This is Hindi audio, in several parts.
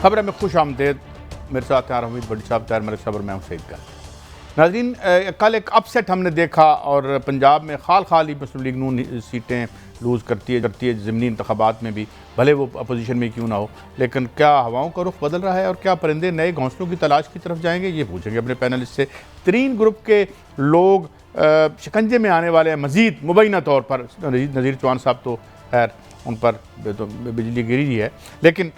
खबर में खुश आमदेद। मेरे साथ हैं हमीद बड़ी साहब, तैयार मलिक साहब और मैं हूं सईद का। नाज़रीन, कल एक अपसेट हमने देखा और पंजाब में खाल खाल ही मुस्लिम लीग नून सीटें लूज़ करती है ज़मीनी इंतखाबात में भी, भले वो अपोजिशन में क्यों ना हो। लेकिन क्या हवाओं का रुख बदल रहा है और क्या परिंदे नए घोंसलों की तलाश की तरफ जाएंगे, ये पूछेंगे अपने पैनलिस्ट से। तरीन ग्रुप के लोग शिकंजे में आने वाले हैं मज़ीद मुबैना तौर पर। नज़ीर चौहान साहब तो खैर उन पर तो बिजली गिरी ही है, लेकिन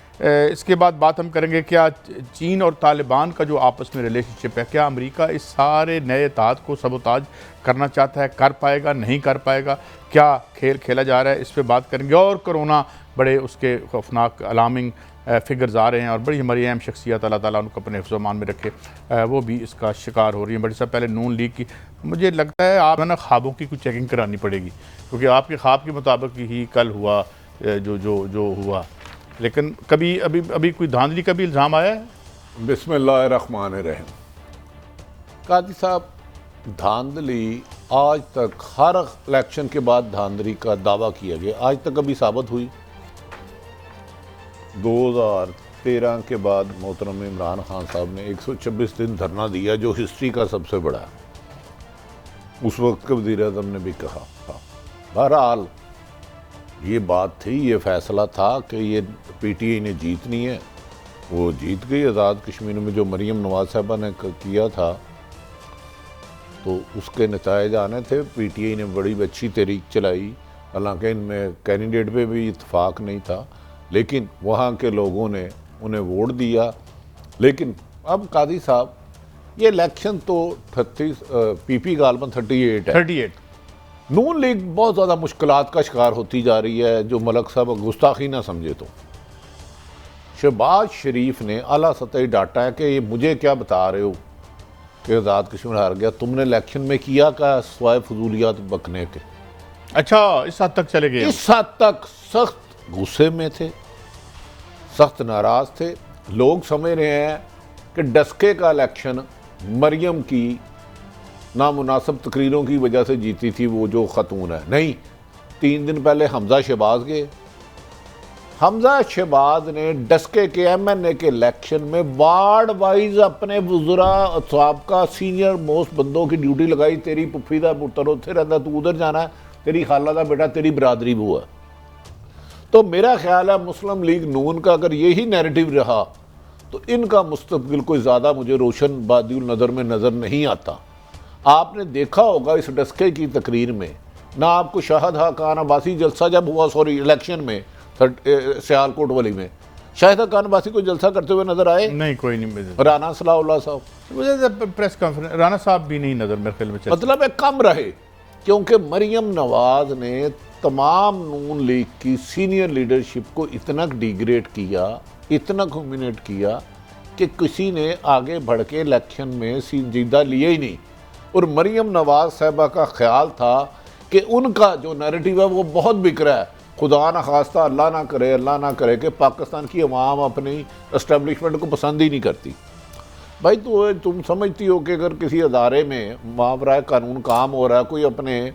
इसके बाद बात हम करेंगे क्या चीन और तालिबान का जो आपस में रिलेशनशिप है, क्या अमेरिका इस सारे नए इत्तेहाद को सबोताज करना चाहता है, कर पाएगा नहीं कर पाएगा, क्या खेल खेला जा रहा है, इस पर बात करेंगे। और कोरोना बड़े उसके खौफनाक अलार्मिंग फिगर्स आ रहे हैं और बड़ी हमारी अहम शख्सियत अल्लाह ताला उनको अपने हिफ्ज़-ओ-मान में रखे, वो भी इसका शिकार हो रही है। बड़ी साहब, पहले नून लीग की मुझे लगता है आप ना ख्वाबों की कुछ चेकिंग करानी पड़ेगी, क्योंकि आपके ख्वाब के मुताबिक ही कल हुआ जो हुआ। लेकिन कभी अभी कोई धांधली का भी इल्ज़ाम आया है? बिस्मिल्लाहिर्रहमानिर्रहीम। कादी साहब, धांधली आज तक हर इलेक्शन के बाद धांधली का दावा किया गया, आज तक अभी साबित हुई? 2013 के बाद मोहतरम इमरान खान साहब ने 126 दिन धरना दिया, जो हिस्ट्री का सबसे बड़ा है। उस वक्त के वज़ीर-ए-आज़म ने भी कहा था। बहरहाल ये बात थी, ये फैसला था कि ये पीटीआई ने जीतनी है, वो जीत गई। आज़ाद कश्मीर में जो मरीम नवाज़ साहबा ने किया था तो उसके नतायज आने थे। पीटीआई ने बड़ी अच्छी तहरीक चलाई, हालांकि इनमें कैंडिडेट पे भी इत्तेफाक नहीं था, लेकिन वहाँ के लोगों ने उन्हें वोट दिया। लेकिन अब कादी साहब, ये इलेक्शन तो 38 पीपी गालबन 38 है। 38 नून लीग बहुत ज़्यादा मुश्किलात का शिकार होती जा रही है, जो मलक साहब गुस्ताखी ना समझे तो। शहबाज शरीफ ने आला सतही डाटा है कि ये मुझे क्या बता रहे हो कि आज़ाद कश्मीर हार गया, तुमने इलेक्शन में किया क्या स्वाय फजूलियात बकने के। अच्छा, इस हद तक चले गए? इस हद तक सख्त गुस्से में थे, सख्त नाराज थे। लोग समझ रहे हैं कि डस्के का इलेक्शन मरियम की नामुनासिब तकरीरों की वजह से जीती थी, वो जो खतून है। नहीं, 3 दिन पहले हमजा शहबाज गए। हमजा शहबाज ने डस्के के एमएनए के इलेक्शन में वार्ड वाइज अपने वज़रा साबका सीनियर मोस्ट बंदों की ड्यूटी लगाई। तेरी पुफी का पुत्र उत्थे रहता, तू उधर जाना है, तेरी खाला का बेटा तेरी बरादरी वो है। तो मेरा ख्याल है मुस्लिम लीग नून का अगर यही नैरेटिव रहा तो इनका मुस्तकबिल कोई ज़्यादा मुझे रोशन बादिउल नज़र में नज़र नहीं आता। आपने देखा होगा इस डस्के की तकरीर में, ना आपको शाहिद खान अब्बासी जलसा जब हुआ, सॉरी इलेक्शन में सियालकोट वाली में, शाहिद खान अब्बासी को जलसा करते हुए नजर आए? नहीं, कोई नहीं। राना सलाउल्लाह साहब, मुझे प्रेस कॉन्फ्रेंस राना साहब भी नहीं नजर मेरे ख्याल में चलते। मतलब है कम रहे, क्योंकि मरियम नवाज ने तमाम नून लीग की सीनियर लीडरशिप को इतना डिग्रेड किया, इतना ह्यूमिनेट किया कि किसी ने आगे बढ़ के इलेक्शन में संजीदा लिया ही नहीं। और मरियम नवाज साहबा का ख्याल था कि उनका जो नैरेटिव है वो बहुत बिक रहा है। खुदा ना खास्ता, अल्लाह ना करे कि पाकिस्तान की अवाम अपनी एस्टेब्लिशमेंट को पसंद ही नहीं करती। भाई तो तुम समझती हो कि अगर किसी अदारे में मावराए कानून काम हो रहा है, कोई अपने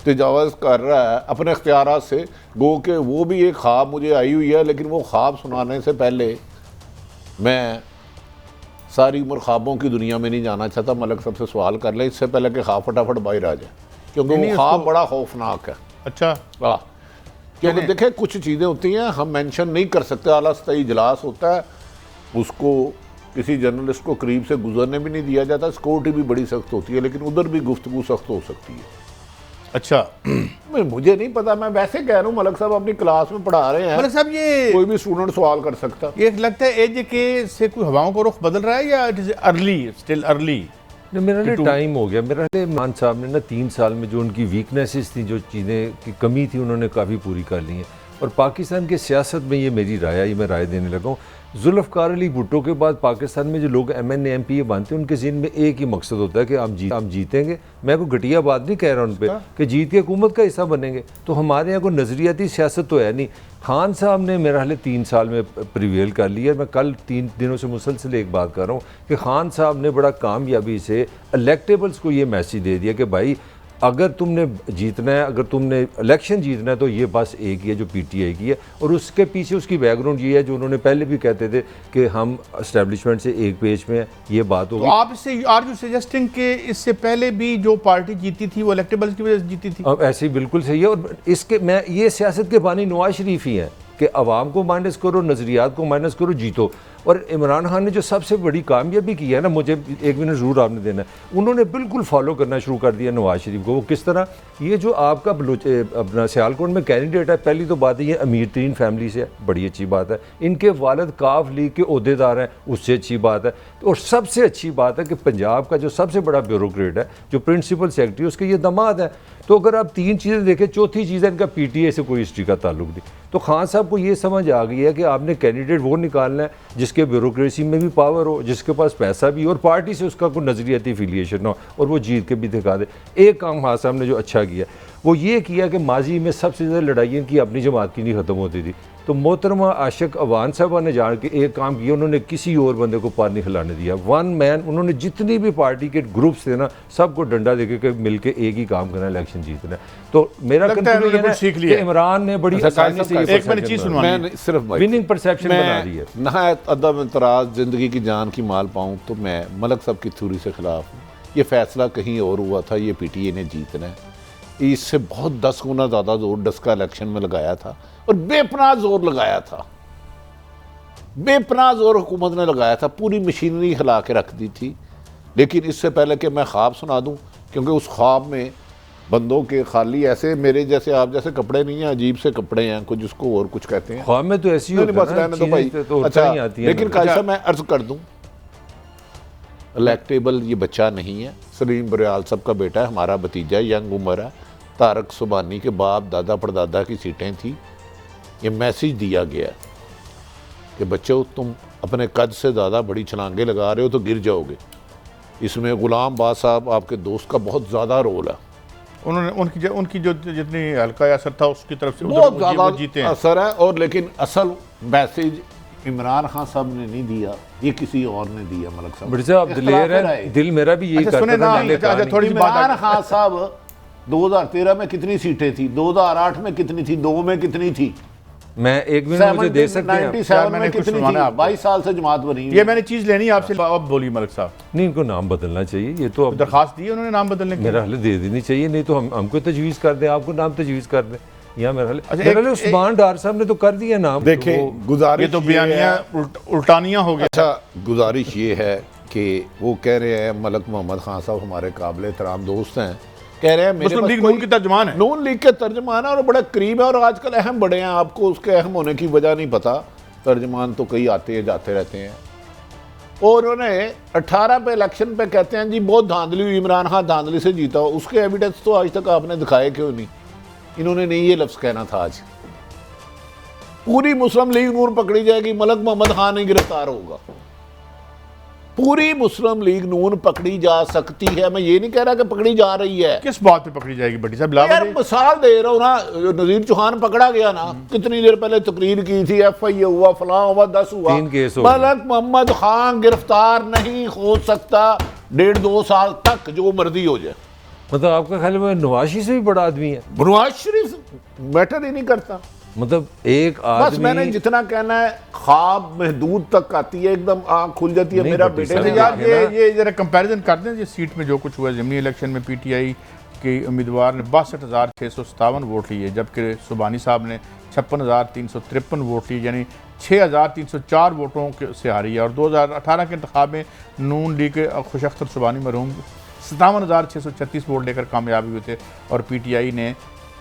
तजावज़ कर रहा है अपने इख्तियारात से, गो के वो भी एक ख्वाब मुझे आई हुई है, लेकिन वो ख्वाब सुनाने से पहले मैं सारी उम्र ख्वाबों की दुनिया में नहीं जाना चाहता। मलक सबसे सवाल कर ले इससे पहले कि ख्वाब फटाफट बाहर आ जाए, क्योंकि वो ख्वाब बड़ा खौफनाक है। अच्छा, वाह, क्योंकि देखें कुछ चीज़ें होती हैं हम मेंशन नहीं कर सकते। आला सतही इजलास होता है, उसको किसी जर्नलिस्ट को करीब से गुजरने भी नहीं दिया जाता। सिक्योरिटी भी बड़ी सख्त होती है, लेकिन उधर भी गुफ्तगू सख्त हो सकती है। अच्छा, मुझे नहीं पता, मैं वैसे कह रहा हूँ मलक साहब अपनी क्लास में पढ़ा रहे हैं। मलक साहब, ये कोई भी स्टूडेंट सवाल कर सकता। ये लगता है एज के से कोई हवाओं का रुख बदल रहा है या it is early, still early? मेरा लिए टाइम हो गया। मेरा लिए इमरान साहब ने ना 3 साल में जो उनकी वीकनेसेस थी, जो चीज़ें की कमी थी, उन्होंने काफ़ी पूरी कर ली हैं। और पाकिस्तान की सियासत में ये मेरी राय है, ये मैं राय देने लगा हूँ। जुल्फ़िकार अली भुट्टो के बाद पाकिस्तान में जो लोग MNA MPA बनते हैं, उनके ज़हन में एक ही मकसद होता है कि हम जीतेंगे। मैं कोई घटिया बात नहीं कह रहा उन पर कि जीत के हुकूमत का हिस्सा बनेंगे। तो हमारे यहाँ कोई नज़रियाती सियासत तो है नहीं। खान साहब ने मेरा हाल 3 साल में प्रिवेल कर लिया। मैं कल 3 दिनों से मुसलसल एक बात कर रहा हूँ कि खान साहब ने बड़ा कामयाबी से इलेक्टेबल्स को ये मैसेज दे दिया कि भाई अगर तुमने जीतना है, अगर तुमने इलेक्शन जीतना है तो ये बस एक ही है जो पीटीआई की है, और उसके पीछे उसकी बैकग्राउंड ये है जो उन्होंने पहले भी कहते थे कि हम एस्टेब्लिशमेंट से एक पेज में हैं, ये बात होगी। तो आप इससे आर यू सजेस्टिंग कि इससे पहले भी जो पार्टी जीती थी वो इलेक्टेबल्स की वजह से जीती थी? अब ऐसे ही बिल्कुल सही है, और इसके मैं ये सियासत के बानी नवाज शरीफ ही हैं कि अवाम को माइनस करो, नज़रियात को माइनस करो, जीतो। और इमरान खान ने जो सबसे बड़ी कामयाबी की है ना, मुझे 1 मिनट ज़रूर आपने देना है, उन्होंने बिल्कुल फॉलो करना शुरू कर दिया नवाज शरीफ को। वो किस तरह, ये जो आपका अपना सियालकोट में कैंडिडेट है, पहली तो बात है ये अमीर तरीन फैमिली से है, बड़ी अच्छी बात है। इनके वालिद काफ लीग के ओहदेदार हैं, उससे अच्छी बात है। और सबसे अच्छी बात है कि पंजाब का जो सबसे बड़ा ब्यूरोक्रेट है, जो प्रिंसिपल सेक्रेटरी, उसके ये दामाद है। तो अगर आप 3 चीज़ें देखें, चौथी चीज़ है इनका पीटीए से कोई हिस्ट्री का ताल्लुक नहीं। तो खान साहब को ये समझ आ गई है कि आपने कैंडिडेट वो निकालना है जिसके ब्यूरोक्रेसी में भी पावर हो, जिसके पास पैसा भी हो, और पार्टी से उसका कोई नज़रियाती एफिलिएशन हो, और वो जीत के भी दिखा दे। एक काम खान साहब ने जो अच्छा किया वो ये किया कि माजी में सबसे ज़्यादा लड़ाइयाँ की अपनी जमात की नहीं ख़त्म होती थी, तो मोहतरमा आशिक अवान साहबा ने जान के एक काम किया, उन्होंने किसी और बंदे को पार नहीं हिलाने दिया। वन मैन, उन्होंने जितनी भी पार्टी के ग्रुप्स थे ना, सबको डंडा देके के मिलके एक ही काम करना, इलेक्शन जीतना है। तो मेरा कंक्लूजन है कि इमरान ने बड़ी आसानी से एक मैंने चीज़ सुनवानी है, सिर्फ विनिंग परसेप्शन बना दी है। नहायत अदब इतराज़ ज़िंदगी की जान की माल पाऊँ तो मैं मलक साहब की थ्योरी से ख़िलाफ़ हूँ। ये फैसला कहीं और हुआ था, ये पीटीए ने जीतना है। इससे बहुत 10 गुना ज़्यादा जोर डस्का इलेक्शन में लगाया था, और बेपनाह जोर लगाया था, बेपनाह जोर हुकूमत ने लगाया था, पूरी मशीनरी हिला के रख दी थी। लेकिन इससे पहले कि मैं ख्वाब सुना दूं, क्योंकि उस ख्वाब में बंदों के खाली ऐसे मेरे जैसे आप जैसे कपड़े नहीं हैं, अजीब से कपड़े हैं, कुछ जिसको और कुछ कहते हैं। ख्वाब में तो ऐसी नहीं, बस रहने दो भाई। अच्छा, लेकिन कायसा मैं अर्ज कर दूं, इलेक्टेबल ये बच्चा नहीं है, सलीम बरियाल साहब का बेटा है, हमारा भतीजा, यंग उम्र है। तारक सुबानी के बाप दादा परदादा की सीटें थी। ये मैसेज दिया गया कि बच्चों, तुम अपने कद से ज़्यादा बड़ी छलांगे लगा रहे हो तो गिर जाओगे। इसमें गुलाम बाद साहब आपके दोस्त का बहुत ज़्यादा रोल है। उन्होंने उनकी जो जितनी हल्का असर था उसकी तरफ से बहुत ज़्यादा जीते असर है। और लेकिन असल मैसेज इमरान खान साहब ने नहीं दिया, ये किसी और ने दिया। मलक साहब मिर्जा आप दिलेर हैं, दिल मेरा भी यही करता था। थोड़ी इमरान खान साहब 2013 में कितनी सीटें थी, 2008 में कितनी थी, 2 में कितनी थी, मैं 1 मिनट मुझे दे सकते हैं? 97 में कितनी थी, 22 साल से जमात बनी। ये मैंने चीज़ लेनी है आपसे, अब बोलिए मलिक साहब। नहीं, इनको नाम बदलना चाहिए, ये तो अब दरखास्त दी उन्होंने नाम बदलने की, मेरा हाल दे देनी चाहिए, नहीं तो हमको तजवीज़ कर दें, आपको नाम तजवीज़ कर दें। यहाँ मेरा हाल उस्मान डार साहब ने तो कर दिया नाम। देखिए, गुजारिश ये तो बयानियाँ उल्टानियाँ हो गई। अच्छा, गुजारिश ये है कि वो कह रहे हैं मलक मोहम्मद खान साहब हमारे काबिल एहतराम दोस्त हैं, कह रहे हैं मेरे मुस्लिम लीग नून की तर्जमान है, नून लीग के तर्जमान है और बड़ा करीब है, और आजकल अहम बड़े हैं, आपको उसके अहम होने की वजह नहीं पता। तर्जमान तो कई आते हैं जाते रहते हैं। और उन्होंने 18 पे इलेक्शन पे कहते हैं जी बहुत धांधली हुई, इमरान खान धांधली से जीता हो, उसके एविडेंस तो आज तक आपने दिखाए क्यों नहीं? इन्होंने नहीं ये लफ्ज़ कहना था। आज पूरी मुस्लिम लीग नून पकड़ी जाएगी, मलक मोहम्मद खान नहीं गिरफ्तार होगा। पूरी मुस्लिम लीग नून पकड़ी जा सकती है, मैं ये नहीं कह रहा कि पकड़ी जा रही है। किस बात पे पकड़ी जाएगी भट्टी साहब? यार मिसाल दे रहा हूँ ना, नजीर चौहान पकड़ा गया ना, कितनी देर पहले तकरीर की थी, FIA हुआ, फलां हुआ, 10 हुआ, 3 केस हो। मलक मोहम्मद खान गिरफ्तार नहीं हो सकता 1.5-2 साल तक, जो मर्जी हो जाए। मतलब आपका ख्याल में नवाज शरीफ से भी बड़ा आदमी है? नवाज शरीफ मैटर ही नहीं करता। मतलब एक आदमी, बस मैंने जितना कहना है, ख्वाब महदूद तक आती है, एकदम आँख खुल जाती है। मेरा बेटे से यार ये जरा कंपैरिजन कर दें, ये सीट में जो कुछ हुआ ज़िमनी इलेक्शन में PTI के उम्मीदवार ने 62,657 वोट लिए, जबकि सुबानी साहब ने 56,353 वोट लिए, यानी 6,304 वोटों से हारी है। और 2018 के इंतखाब में नून लीग के खुश अख्तर सुबानी मरहूम 57,636 वोट लेकर कामयाब हुए थे, और PTI ने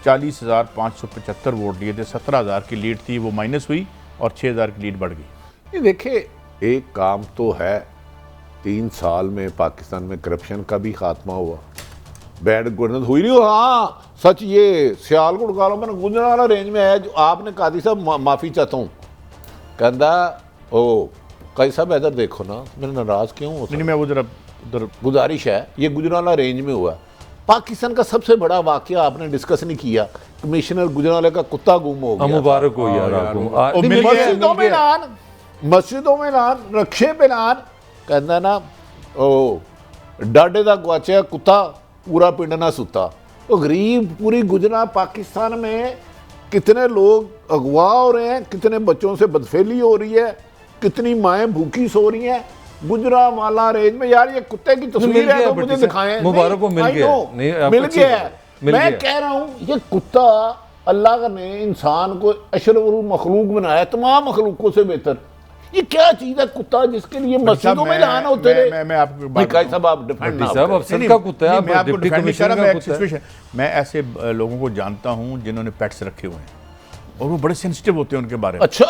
40,575 वोट लिए थे। 17,000 की लीड थी, वो माइनस हुई और 6,000 की लीड बढ़ गई। ये देखिए, एक काम तो है, 3 साल में पाकिस्तान में करप्शन का भी खात्मा हुआ, बैड गवर्नेंस हुई नहीं हो। हाँ सच, ये सियालकोट गालों में गुजरावाला रेंज में है, जो आपने कादी साहब माफ़ी चाहता हूँ, कहता ओ कई साहब इधर देखो ना, मेरे नाराज़ क्यों हो? नहीं, मैं वो जरा उधर गुजारिश है, ये गुजरावाला रेंज में हुआ। पाकिस्तान का सबसे बड़ा वाकया आपने डिस्कस नहीं किया, कमिश्नर गुजरावाला का कुत्ता गुम हो गया। मुबारक हो यार आपको। मस्जिदों में ऐलान, रक्षे पे ऐलान, कहता ना ओ डाडे दा गुआचिया कुत्ता पूरा पिंड ना सुता। वो गरीब पूरी गुजरा पाकिस्तान में कितने लोग अगवा हो रहे हैं, कितने बच्चों से बदफेली हो रही है, कितनी माएँ भूखी सो रही हैं गुजरांवाला रेंज में। यार ये कुत्ते की तस्वीर है तो मुझे दिखाएं। मुबारक को मिल गया, नहीं मिल गया है। मैं कह रहा हूँ ये कुत्ता, अल्लाह ने इंसान को अशरफुल मखलूक बनाया, तमाम मखलूकों से बेहतर। ये क्या चीज है कुत्ता जिसके लिए मस्जिदों में लान होते रहे? मैं आपको बात साहब आप डिफेंड साहब अफसर का कुत्ता है, मैं आपको डिप्टी डिफेंड नहीं कर कमिश्नर रहा, का मैं एक कुत्ता है। सिचुएशन, मैं ऐसे लोगों को जानता हूं जिन्होंने पेट्स रखे हुए हैं और वो बड़े सेंसिटिव होते हैं उनके बारे में। अच्छा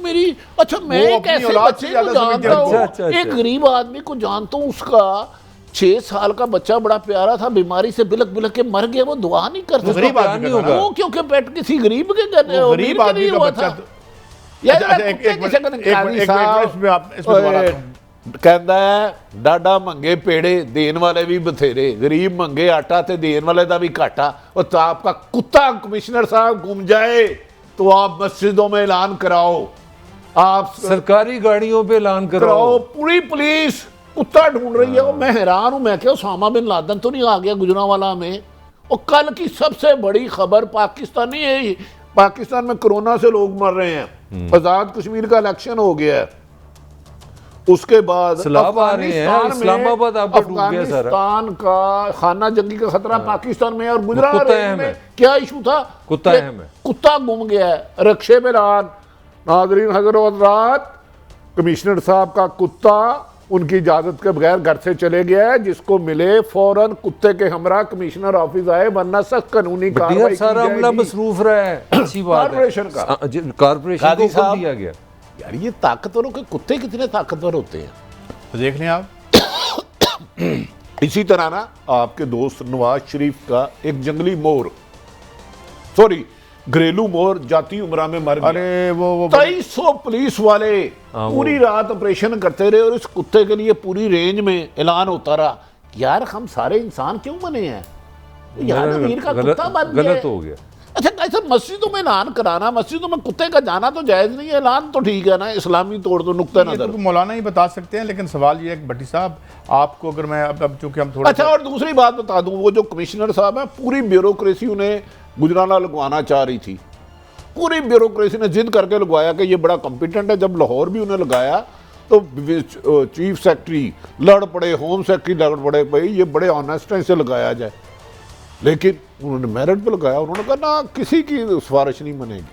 मेरी अच्छा मैं वो एक अपनी ऐसे औलाद बच्चे से को ज्यादा जानता हूँ, अच्छा। एक गरीब आदमी को जानता हूँ, उसका 6 साल का बच्चा बड़ा प्यारा था, बीमारी से बिलक बिलक के मर गया। वो दुआ नहीं कर सकता, गरीब आदमी नहीं का होगा। वो क्योंकि पेट किसी गरीब के घर वो गरीब आदमी का बच्चा यार अच्छा, एक कहता है डाडा मंगे पेड़े देन वाले भी बथेरे, गरीब मंगे आटा ते देन वाले दा भी घाटा। और तो आपका कुत्ता कमिश्नर साहब घूम जाए तो आप मस्जिदों में ऐलान कराओ, आप सरकारी गाड़ियों पे ऐलान कराओ, पूरी पुलिस कुत्ता ढूंढ रही है। मैं हैरान हूं, मैं क्या उसामा बिन लादेन तो नहीं आ गया गुजरांवाला में? और कल की सबसे बड़ी खबर पाकिस्तानी है, पाकिस्तान में कोरोना से लोग मर रहे हैं, आजाद कश्मीर का इलेक्शन हो गया है, उसके बाद इस्लामाबाद आपका डूब गया सारा। अफगानिस्तान का खाना जंगी का खतरा पाकिस्तान में, और गुजरात में क्या इशू था? कुत्ता अहम है, कुत्ता गुम गया है रक्शे में रात। नाज़रीन हज़रात, रात कमिश्नर साहब का कुत्ता उनकी इजाजत के बगैर घर से चले गया है, जिसको मिले फौरन कुत्ते के हमरा कमिश्नर ऑफिस आए, वरना सख्त कानूनी कार्रवाई सारा अमला मसरूफ रहा है। अच्छी बात है, कॉर्पोरेशन का, कॉर्पोरेशन को खुद दिया गया। यार ये ताकतवरों के कुत्ते कितने ताकतवर होते हैं, तो देख लें आप। इसी तरह ना आपके दोस्त नवाज शरीफ का एक जंगली मोर, सॉरी घरेलू मोर जाती उमरा में मर गया। अरे वो 2300 पुलिस वाले पूरी रात ऑपरेशन करते रहे और इस कुत्ते के लिए पूरी रेंज में ऐलान होता रहा। यार हम सारे इंसान क्यों बने हैं? यार अमीर का कुत्ता बन गया, गलत हो गया। अच्छा कैसे मस्जिदों में ऐलान कराना, मस्जिदों में कुत्ते का जाना तो जायज नहीं है, ऐलान तो ठीक है ना, इस्लामी तौर तो नुक्ता नजर तो मौलाना ही बता सकते हैं। लेकिन सवाल ये है कि भट्टी साहब आपको अगर मैं अब चूंकि हम थोड़ा अच्छा और दूसरी बात बता दूं, वो जो कमिश्नर साहब है पूरी ब्यूरोक्रेसी उन्हें गुजराना लगवाना चाह रही थी, पूरी ब्यूरोक्रेसी ने जिद करके लगवाया कि ये बड़ा कॉम्पिटेंट है। जब लाहौर भी उन्हें लगाया तो चीफ सेक्रेटरी लड़ पड़े, होम सेक्रेटरी लड़ पड़े, भाई ये बड़े ऑनेस्ट से लगाया जाए, लेकिन उन्होंने मेरिट पे लगाया। उन्होंने कहा ना किसी की सिफारिश नहीं बनेगी।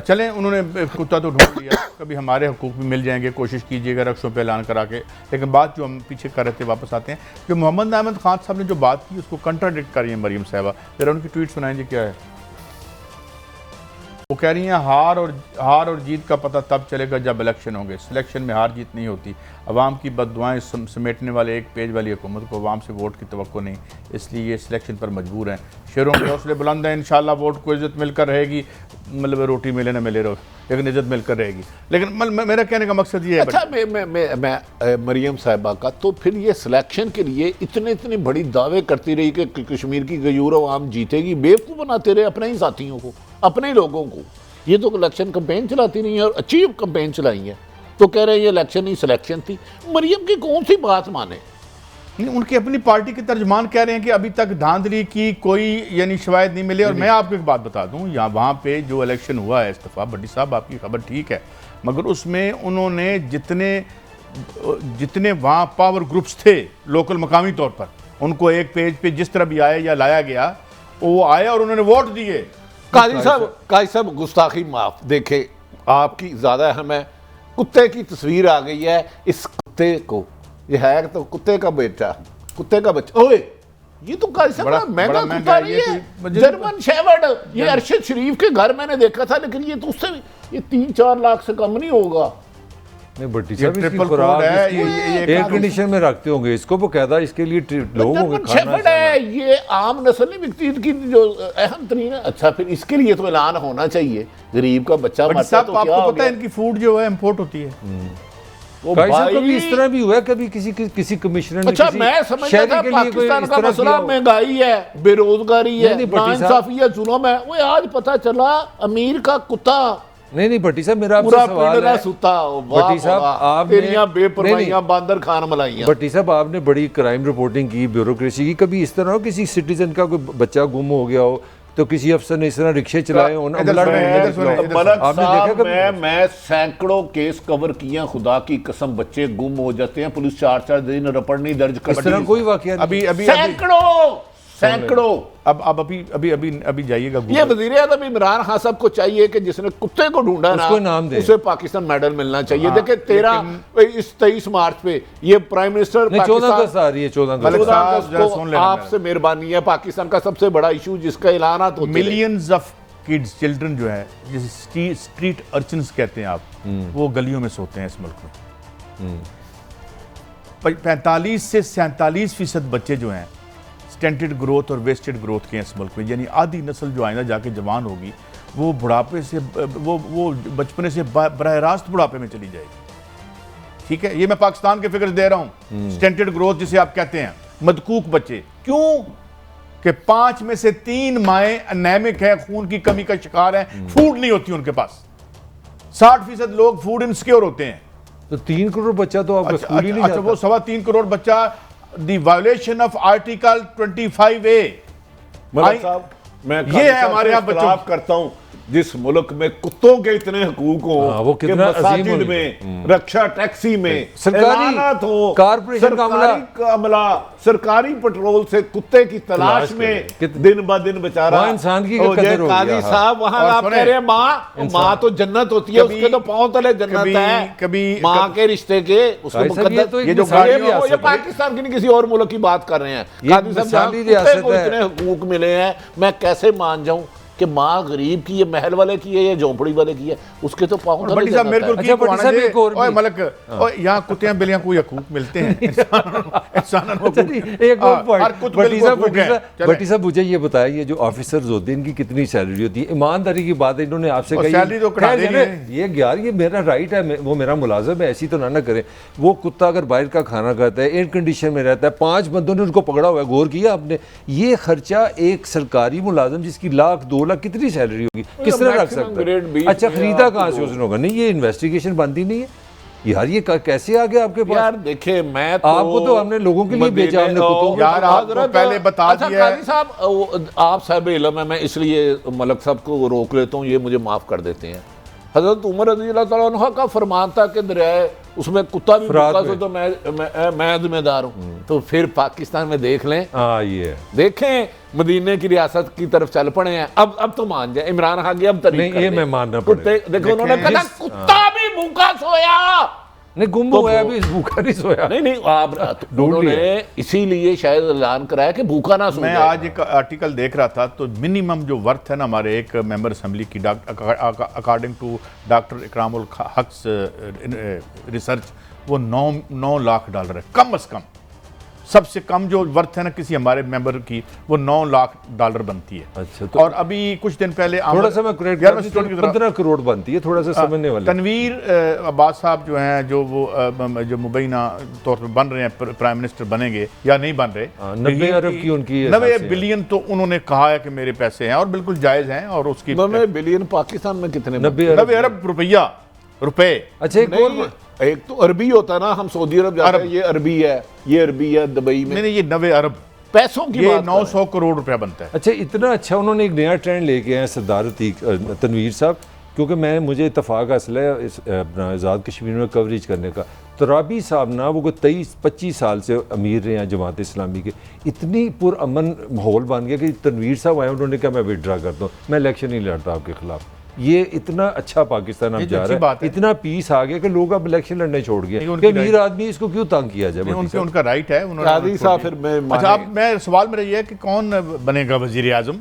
चलें, उन्होंने कुत्ता तो ढूंढ लिया, कभी हमारे हकूक भी मिल जाएंगे, कोशिश कीजिएगा रक्षों पे ऐलान करा के। लेकिन बात जो हम पीछे कर रहे थे वापस आते हैं, जो मोहम्मद अहमद खान साहब ने जो बात की उसको कंट्राडिक्ट कर रही है मरीम साहबा। जरा उनकी ट्वीट सुनाएंगे क्या है। वो कह रही हैं हार और जीत का पता तब चलेगा जब इलेक्शन होंगे, सिलेक्शन में हार जीत नहीं होती। अवाम की बददुआएं समेटने वाले एक पेज वाली हुकूमत को अवाम से वोट की तवक्को नहीं, इसलिए ये सिलेक्शन पर मजबूर हैं। शेरों के हौसले बुलंद हैं, इंशाल्लाह वोट को इज्जत मिलकर रहेगी, मतलब रोटी मिले ना मिले रहो, लेकिन इज्जत मिलकर रहेगी। लेकिन मेरा कहने का मकसद ये है। अच्छा मैं मरियम साहिबा का, तो फिर ये सिलेक्शन के लिए इतनी बड़ी दावे करती रही कि कश्मीर की गयूर अवाम जीतेगी, बेवकूफ़ बनाते रहे अपने ही साथियों को, अपने ही लोगों को। ये तो इलेक्शन कैंपेन चलाती नहीं है और अच्छी कैंपेन चलाई है, तो कह रहे हैं ये इलेक्शन ही सिलेक्शन थी। मरियम की कौन सी बात माने? उनकी अपनी पार्टी के तर्जमान कह रहे हैं कि अभी तक धांधली की कोई यानी शवायद नहीं मिले। और मैं आपको एक बात बता दूं, यहाँ वहाँ पे जो इलेक्शन हुआ है, इस्तीफा भट्टी साहब आपकी खबर ठीक है, मगर उसमें उन्होंने जितने वहाँ पावर ग्रुप्स थे लोकल मकामी तौर पर, उनको एक पेज पे जिस तरह भी आया या लाया गया वो आया और उन्होंने वोट दिए। काजी साहब गुस्ताखी माफ, देखे आपकी ज़्यादा अहम है। कुत्ते की तस्वीर आ गई है, इस कुत्ते को, ये है तो कुत्ते का बेटा, कुत्ते का बच्चा। ओए ये तो काजी साहब बड़ा महंगा कुत्ता नहीं है, जर्मन शेफर्ड। ये अरशद शरीफ के घर मैंने देखा था, लेकिन ये तो उससे ये 3-4 लाख से कम नहीं होगा। नहीं भट्टी साहब इसकी खुराक एयर कंडीशन में रखते होंगे इसको, वो कहता है इसके लिए लोगों को खाना है। ये आम नस्ल नहीं बिकती, इसकी जो अहम तरीन है। अच्छा फिर इसके लिए तो ऐलान होना चाहिए, गरीब का बच्चा मरता तो क्या हो पता है इनकी फूड जो है इंपोर्ट होती है। कभी इस तरह भी हुआ है, कभी किसी कमिश्नर ने। अच्छा मैं समझता था पाकिस्तान का मसला महंगाई है, बेरोजगारी है, नाइंसाफी है, जुल्म है। वो आज पता चला अमीर का कुत्ता नहीं भट्टी साहब, मेरा आपसे पूरा सवाल पिंड ना है। सुता भट्टी साहब, आपने तेरियां बेपरवाहियां नहीं, बांदर खान मलाइयां। भट्टी साहब आपने बड़ी क्राइम रिपोर्टिंग की, ब्यूरोक्रेसी की, कभी इस तरह हो किसी सिटीजन का कोई बच्चा गुम हो गया हो तो किसी अफसर ने इस तरह रिक्शे चलाए हो ना, इधर ब्लड सुने, ढूंढने इधर निकला सुने, हो? इधर मलक आपने देखा साहब, कभी? मैं सैकड़ों केस कवर किए, खुदा की कसम, बच्चे गुम हो जाते हैं, पुलिस 4-4 दिन रिपोर्ट नहीं दर्ज इस तरह करती। कोई वाकया नहीं। अभी अभी सैकड़ों। अब अभी जाइएगा ये वजीर आज़म इमरान खान साहब को चाहिए कि जिसने कुत्ते को ढूंढा ना, उसको इनाम दे। उसे पाकिस्तान मेडल मिलना चाहिए। हाँ, देखिए 23 मार्च पे ये प्राइम मिनिस्टर नहीं, 14 अगस्त आ रही है, 14 मलिक अगस्त। साहब, 14 अगस्त जरा को सुन लेना आपसे मेहरबानी है, पाकिस्तान का सबसे बड़ा इशू जिसका ऐलानात होते हैं। मिलियंस ऑफ किड्स, चिल्ड्रन जो है, जिसे स्ट्रीट अर्चन्स कहते हैं आप, वो गलियों में सोते हैं इस मुल्क में। 45 से 47% बच्चे जो हैं स्टेंटेड ग्रोथ और वेस्टेड ग्रोथ के हैं इस मुल्क में, यानी आधी नस्ल जो आइंदा जाके जवान होगी वो बुढ़ापे से वो बचपने से बराह रास्त बुढ़ापे में चली जाएगी। ठीक है, ये मैं पाकिस्तान के फिगर्स दे रहा हूं। स्टेंटेड ग्रोथ जिसे आप कहते हैं, मदकूक बच्चे, क्यों कि 5 में से 3 माएँ एनेमिक है, खून की कमी का शिकार है, फूड नहीं होती उनके पास। 60% लोग फूड इनसिक्योर होते हैं। तो 3 करोड़ बच्चा तो आपका स्कूल ही नहीं अच्छा, जाता। वो 3.25 करोड़ बच्चा the violation of article 25A। Malik साहब, मैं ये है हमारे यहाँ बच्चों इख्तिलाफ करता हूं, जिस मुल्क में कुत्तों के इतने हकूक हो, हाँ, वो कि कितना अजीम मसाजिद मुल्क में, रक्षा टैक्सी में सरकारी ऐलानात हो, कारपोरेशन का अमला, सरकारी पेट्रोल से कुत्ते की तलाश में दिन ब दिन बेचारा वहाँ इंसान की हो कदर जाए। हो काजी गया। साहब, वहां और आप सुने, कह रहे हैं माँ तो जन्नत होती है, कभी- उसके तो पांव तले जन्नत है, कभी- माँ के रिश्ते के उसको भाई साहब, ये मुकद्दस। तो एक ये जो मिसाली गाड़ियों- रियासत ये है। पाकिस्तान की नहीं, किसी और मुल्क की बात कर रहे हैं। ये काजी साहब, जहाँ मिसाली कुत्ते रियासत को है। इतने हकूक मिले हैं, मैं कैसे मान जाऊं कि माँ गरीब की, ये महल वाले की है या झोंपड़ी वाले की है, उसके तो पाँव तले बड़ी साहब मेरे को जन्नत है। अच्छा, बड़ी साहब, एक और ओए भी। मलक, ओए यहाँ कुत्तियां बिल्लियां कोई हकूक मिलते हैं, इंसानों को अच्छा जी, एक और हर पॉइंट कुत्ते भट्टी को साहब, हकूक है। चलें। भट्टी साहब मुझे ये बताइए, ये जो ऑफिसर्स होते हैं इनकी कितनी सैलरी होती है? ईमानदारी की बात है, इन्होंने आपसे और कही सैलरी तो कटा खैर, देनी यार, है। ये यार ये मेरा राइट है, वो मेरा मुलाजम है, ऐसी तो ना करें। वो कुत्ता अगर बाहर का खाना खाता है, एयर कंडीशन में रहता है, 5 बंदों ने उनको पकड़ा हुआ है, गौर किया आपने? ये खर्चा एक सरकारी मुलाजम जिसकी लाख 2 लाख कितनी सैलरी होगी, किस तरह रख मैक्सिमम ग्रेड सकता बी है? अच्छा, में खरीदा आपको कहाँ से उसने होगा? नहीं, ये इन्वेस्टिगेशन बनती नहीं है यार, ये कैसे आ गया आपके पास? यार देखिए, मैं तो आपको तो हमने लोगों के लिए भेजा, हमने कुत्तों को। यार, आपको पहले बता अच्छा, दिया है। काजी साहब, आप साहब इल्म है, मैं इसलिए मलक साहब को रोक लेता हूँ, ये मुझे माफ कर देते हैं। हजरत उमर रज़ी अल्लाह तआला अन्हु का फरमान था कि दरियाए उसमें कुत्ता भी फरात भूखा में। तो मैं जिम्मेदार हूँ। तो फिर पाकिस्तान में देख लें, हाँ, ये है। देखें मदीने की रियासत की तरफ चल पड़े हैं। अब तो मान जाए, इमरान खान की अब तरीक नहीं, कर ये दें। मैं मानना कुत्ते पड़ेगा। देखो, उन्होंने कहा जिस- कुत्ता भी भूखा सोया। नहीं, गुम तो हुआ है, वो- अभी भूखा नहीं सोया। नहीं आप ढूंढ लिया। उन्होंने इसीलिए शायद ऐलान कराया कि भूखा ना सो मैं जाए। आज एक आर्टिकल देख रहा था, तो मिनिमम जो वर्थ है ना हमारे एक मेंबर असेंबली की, अकॉर्डिंग टू डॉक्टर इकरामुल हक रिसर्च, वो 9 लाख डॉलर है कम से कम। सबसे कम जो वर्थ है ना किसी हमारे मेंबर की, वो 9 लाख डॉलर बनती है। अच्छा, तो और अभी कुछ दिन पहले थोड़ा सा मैं करेक्ट यार, कर मैं दूं, स्टोरी की तरफ- 15 करोड़ बनती है, थोड़ा सा समझने वाले। तनवीर अब्बास साहब जो हैं, जो वो जो मुबैना तौर पर बन रहे हैं, प्राइम मिनिस्टर बनेंगे या नहीं बन रहे, 90 अरब की उनकी 90 एहसास है। बिलियन तो उन्होंने कहा है कि मेरे पैसे हैं और बिल्कुल जायज़ हैं, और उसकी 90 बिलियन पाकिस्तान में कितने 90 90 अरब रुपए। अच्छा, एक नहीं, और एक तो अरबी होता ना, हम सऊदी अरब जाते हैं, ये अरबी है, ये अरबी है दुबई में। मैंने ये 90 अरब, पैसों की ये बात कर रहे हैं। 900 करोड़ रुपया बनता है। अच्छा, इतना अच्छा उन्होंने एक नया ट्रेंड लेके आए सरदार तनवीर साहब, क्योंकि मुझे इतफाक हासिल है अपना आज़ाद कश्मीर में कवरेज करने का। तराबी साहब ना वो 23-25 साल से अमीर रहे हैं जमात इस्लामी के, इतनी पुरअमन माहौल बन गया कि तनवीर साहब आए, उन्होंने कहा मैं विड्रा करता हूँ, मैं इलेक्शन नहीं लड़ता आपके खिलाफ। ये इतना अच्छा पाकिस्तान अब ये जा अच्छी रहा बात है, है। इतना पीस आ गया कि लोग अब इलेक्शन लड़ने छोड़ गए नहीं, उनकी कि अमीर आदमी इसको क्यों तंग किया जाए? नहीं, भट्टी साहब। उनका राइट है। काजी साहब, फिर मैं अच्छा, अब मैं सवाल मेरा ये है कि कौन बनेगा वजीर आजम?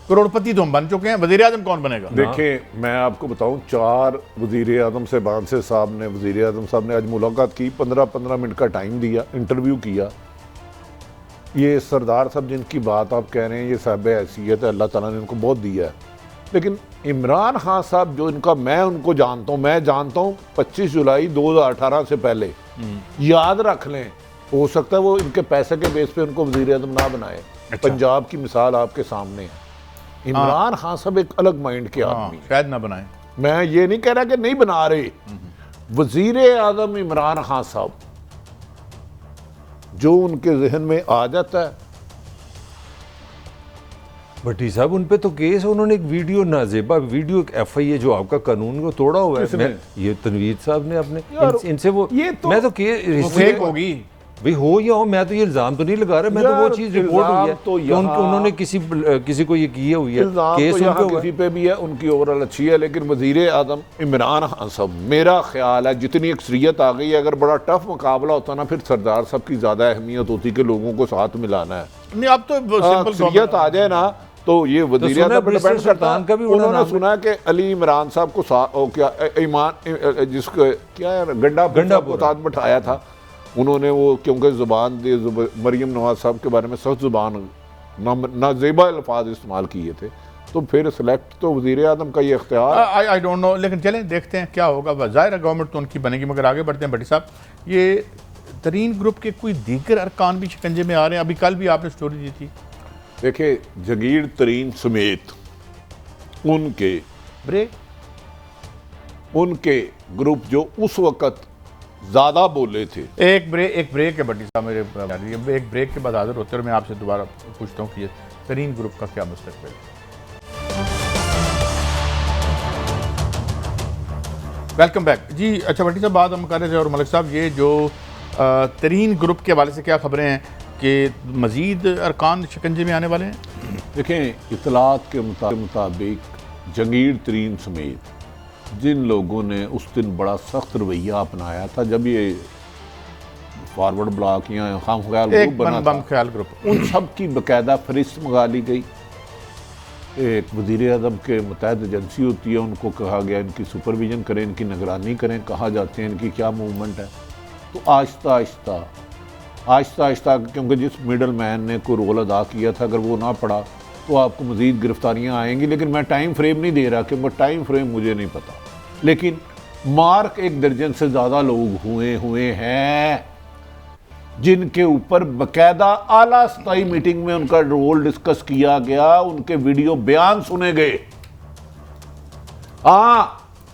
करोड़पति तो हम बन चुके हैं, वजीर आजम कौन बनेगा? देखिए, मैं आपको बताऊं, 4 वजीर आजम से बांसे साहब ने, वजीर आजम साहब ने आज मुलाकात की, 15-15 मिनट का टाइम दिया, इंटरव्यू किया। ये सरदार साहब जिनकी बात आप कह रहे हैं, ये साहब हैसियत है, अल्लाह ताला ने इनको बहुत दिया है। लेकिन इमरान खान साहब जो इनका, मैं उनको जानता हूँ, मैं जानता हूँ 25 जुलाई 2018 से पहले, याद रख लें, हो सकता है वो इनके पैसे के बेस पे उनको वजीर आजम ना बनाए। अच्छा। पंजाब की मिसाल आपके सामने है। इमरान खान साहब एक अलग माइंड के आदमी हैं। शायद ना बनाए। मैं ये नहीं कह रहा कि नहीं बना रहे। वजीर आजम इमरान खान साहब जो उनके जहन में आ जाता है, भट्टी साहब उन पे तो केस, उन्होंने एक वीडियो नाजेबा वीडियो, एक FIA जो आपका कानून को तोड़ा हुआ है। किसने? ये तनवीर साहब ने अपने इनसे वो ये तो मैं तो फेक होगी भाई, हो या हो, मैं तो ये इल्जाम तो नहीं लगा रहा, मैं तो वो चीज रिपोर्ट हुई है तो कि उन्होंने किसी को ये किए हुई है, केस तो उनके हुआ किसी पे भी है, उनकी ओवरऑल अच्छी है। लेकिन वजीर आजम इमरान खान साहब, मेरा ख्याल है जितनी अक्सरियत आ गई है, अगर बड़ा टफ मुकाबला होता ना, फिर सरदार साहब की ज्यादा अहमियत होती कि लोगों को साथ मिलाना है। नहीं, अब तो सिंपल अक्सरियत आ जाए ना तो ये वजीर आजम पर डिपेंड करता है। उन्होंने सुना कि अली इमरान साहब को क्या ईमान जिसको क्या गंडा को साथ बैठाया था, उन्होंने वो क्योंकि जुबान मरियम नवाज साहब के बारे में सख्त जुबान नाजेबा अल्फाज इस्तेमाल किए थे, तो फिर सिलेक्ट तो वजीर आजम का ये इख्तियार। आई डोंट नो, लेकिन चलें देखते हैं क्या होगा। ज़ाहिर है गवर्नमेंट तो उनकी बनेगी, मगर आगे बढ़ते हैं। भट्टी साहब, ये तरीन ग्रुप के कोई दीगर अरकान भी शिकंजे में आ रहे हैं? अभी कल भी आपने स्टोरी दी थी। देखिए, जगीर तरीन समेत उनके ग्रुप जो उस वक़्त ज़्यादा बोले थे। एक ब्रेक है भट्टी साहब, मेरे एक ब्रेक के बाद हाजिर होते हैं और मैं आपसे दोबारा पूछता हूँ कि ये तरीन ग्रुप का क्या मुस्तकबिल है। वेलकम बैक जी। अच्छा भट्टी साहब, बात हम कर रहे थे, और मलिक साहब ये जो तरीन ग्रुप के हवाले से क्या खबरें हैं कि मज़ीद अरकान शिकंजे में आने वाले हैं? देखें, इतलात के मुताबिक जगीर तरीन समेत जिन लोगों ने उस दिन बड़ा सख्त रवैया अपनाया था जब ये फॉरवर्ड ब्लॉक या खाम ख्याल ग्रुप बना था, उन सब की बाकायदा फहरिस्त मंगा ली गई। एक वज़ीर आज़म के मुतहद एजेंसी होती है, उनको कहा गया इनकी सुपरविजन करें, इनकी निगरानी करें, कहाँ जाते हैं, इनकी क्या मूवमेंट है। तो आहिस्ता आहिस्ता क्योंकि जिस मिडल मैन ने कोई रोल अदा किया था, अगर वो ना पड़ा तो आपको मज़ीद गिरफ्तारियाँ आएंगी। लेकिन मैं टाइम फ्रेम नहीं दे रहा, क्योंकि टाइम फ्रेम मुझे नहीं पता। लेकिन मार्क 1 दर्जन से ज़्यादा लोग हुए हैं जिनके ऊपर बाकायदा आला सताई मीटिंग में उनका रोल डिस्कस किया गया, उनके वीडियो बयान सुने गए।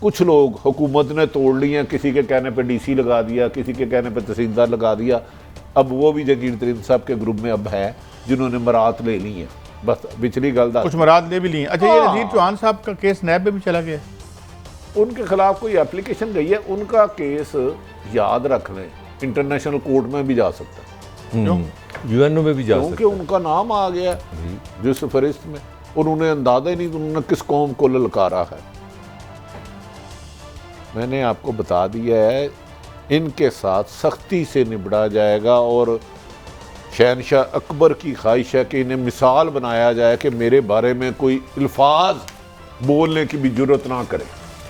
कुछ लोग हुकूमत ने तोड़ लिए, किसी के कहने पे DC लगा दिया, किसी के कहने पे तहसीलदार लगा दिया। अब वो भी जगीर तरीन साहब के ग्रुप में अब है जिन्होंने मरात ले ली है। बस पिछली गल कुछ मरात ले भी ली है। अच्छा, ये नज़ीर चौहान साहब का केस नैब में भी चला गया, उनके खिलाफ कोई एप्लीकेशन गई है, उनका केस याद रख लें इंटरनेशनल कोर्ट में भी जा सकता है, UN में भी जा सकता है, क्योंकि उनका नाम आ गया जिस फहरिस्त में। उन्होंने अंदाजा ही नहीं उन्होंने किस कौम को ललकारा है। मैंने आपको बता दिया है, इनके साथ सख्ती से निपटा जाएगा। और शहनशाह अकबर की ख्वाहिश है कि इन्हें मिसाल बनाया जाए कि मेरे बारे में कोई अल्फाज बोलने की भी जरूरत ना करे।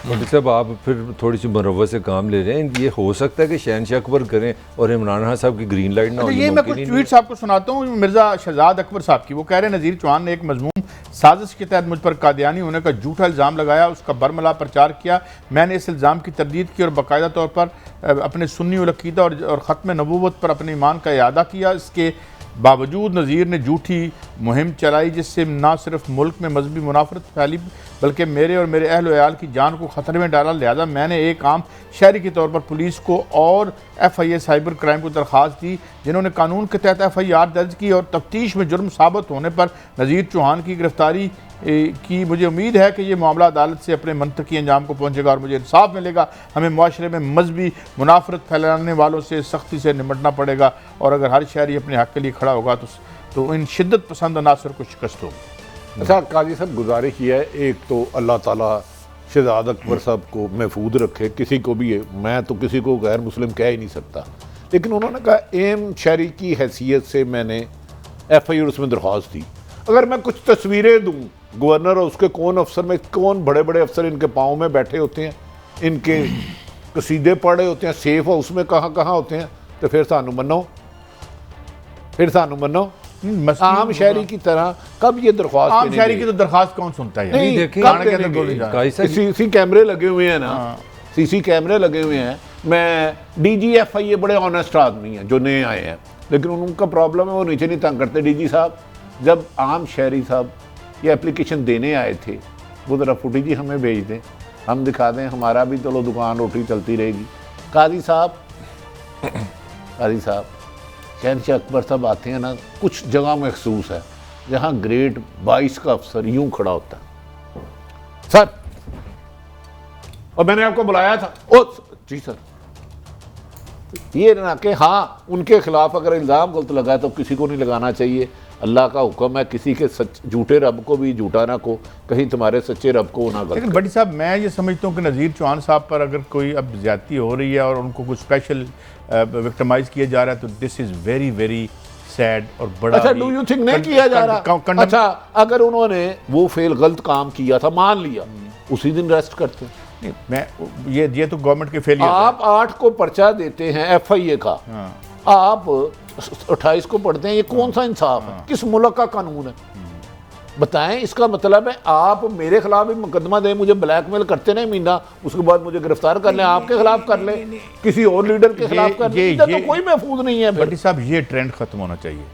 मतलब आप फिर थोड़ी सी मुरव्वत से काम ले रहे हैं। ये हो सकता है कि शहनशाह अकबर करें और इमरान खान साहब की ग्रीन लाइट ना हो। ये मैं कुछ ट्वीट्स आपको सुनाता हूँ मिर्ज़ा शहजाद अकबर साहब की। वो कह रहे हैं नज़ीर चौहान ने एक मजमूम साजिश के तहत मुझ पर कादियानी होने का झूठा इल्ज़ाम लगाया, उसका बरमला प्रचार किया। मैंने इस इल्ज़ाम की तरदीद की और बाकायदा तौर पर अपने सुन्नी अक़ीदा और ख़त्म नबूवत पर अपने ईमान का इयादा किया। इसके बावजूद नज़ीर ने झूठी मुहिम चलाई जिससे न सिर्फ मुल्क में मजहबी मुनाफरत फैली बल्कि मेरे और मेरे अहल वयाल की जान को ख़तरे में डाला। लिहाजा मैंने एक आम शहरी के तौर पर पुलिस को और FIA साइबर क्राइम को दरख्वास्त दी, जिन्होंने कानून के तहत FIR दर्ज की और तफ्तीश में जुर्म साबित होने पर नज़ीर चौहान की गिरफ्तारी की। मुझे उम्मीद है कि ये मामला अदालत से अपने मंतकी अंजाम को पहुँचेगा और मुझे इंसाफ मिलेगा। हमें मुआशरे में मजहबी मुनाफरत फैलाने वालों से सख्ती से निपटना पड़ेगा और अगर हर शहरी अपने हक़ के लिए खड़ा होगा तो इन शिद्दत पसंद अनासर को शिकस्त होगी। अच्छा काजी साहब, गुजारिश ये है, एक तो अल्लाह ताला शहजाद अकबर साहब को महफूज रखे, किसी को भी है, मैं तो किसी को गैर मुस्लिम कह ही नहीं सकता, लेकिन उन्होंने कहा एम शहरी की हैसियत से मैंने FIR उसमें दरख्वास्त दी। अगर मैं कुछ तस्वीरें दूँ, गवर्नर और उसके कौन अफसर में कौन बड़े बड़े अफसर इनके पाँव में बैठे होते हैं, इनके कसीदे पढ़े होते हैं, सेफ हाउस में कहाँ कहाँ होते हैं, तो फिर सानू मनो आम शहरी की तरह कब ये दरख्वास्त, आम शहरी की तो दरख्वास्त कौन सुनता है? नहीं, CC कैमरे लगे हुए हैं ना, CC कैमरे लगे हुए हैं। मैं DG FIA बड़े ऑनेस्ट आदमी हैं जो नए आए हैं, लेकिन उनका प्रॉब्लम है वो नीचे नहीं तंग करते। DG साहब, जब आम शहरी साहब ये एप्लीकेशन देने आए थे, वो ज़रा फुटेज ही हमें भेज दें। हम दिखा दें, हमारा भी चलो दुकान रोटी चलती रहेगी। काजी साहब शहनशाह अकबर साहब आते हैं ना, कुछ जगह महसूस है जहाँ ग्रेड 22 का अफसर यूं खड़ा होता है, सर और मैंने आपको बुलाया था। ओ जी सर। ये ना कि हाँ उनके खिलाफ अगर इल्ज़ाम गलत लगा है तो किसी को नहीं लगाना चाहिए। अल्लाह का हुक्म है, किसी के झूठे रब को भी झूठा ना को, कहीं तुम्हारे सच्चे रब को ना गलत। लेकिन बड़ी साहब मैं ये समझता हूँ कि नज़ीर चौहान साहब पर अगर कोई अब ज्यादती हो रही है और उनको कुछ स्पेशल विक्टिमाइज किया जा रहा है तो this is very very sad और बड़ा। अच्छा, डू यू थिंक नहीं किया जा रहा? अच्छा, अगर उन्होंने वो फेल गलत काम किया था, मान लिया, उसी दिन रेस्ट करते। नहीं, मैं ये तो गवर्नमेंट के फेलियर। आप 8 को पर्चा देते हैं FIA का, आप 28 को पढ़ते हैं, ये कौन सा इंसाफ है? किस मुल्क का कानून है बताएं? इसका मतलब है आप मेरे खिलाफ भी मुकदमा दें, मुझे ब्लैकमेल करते नहीं महीना, उसके बाद मुझे गिरफ्तार कर लें, आपके खिलाफ कर लें, किसी और लीडर के खिलाफ कर लें, तो कोई महफूज नहीं है। भट्टी साहब ये ट्रेंड खत्म होना चाहिए।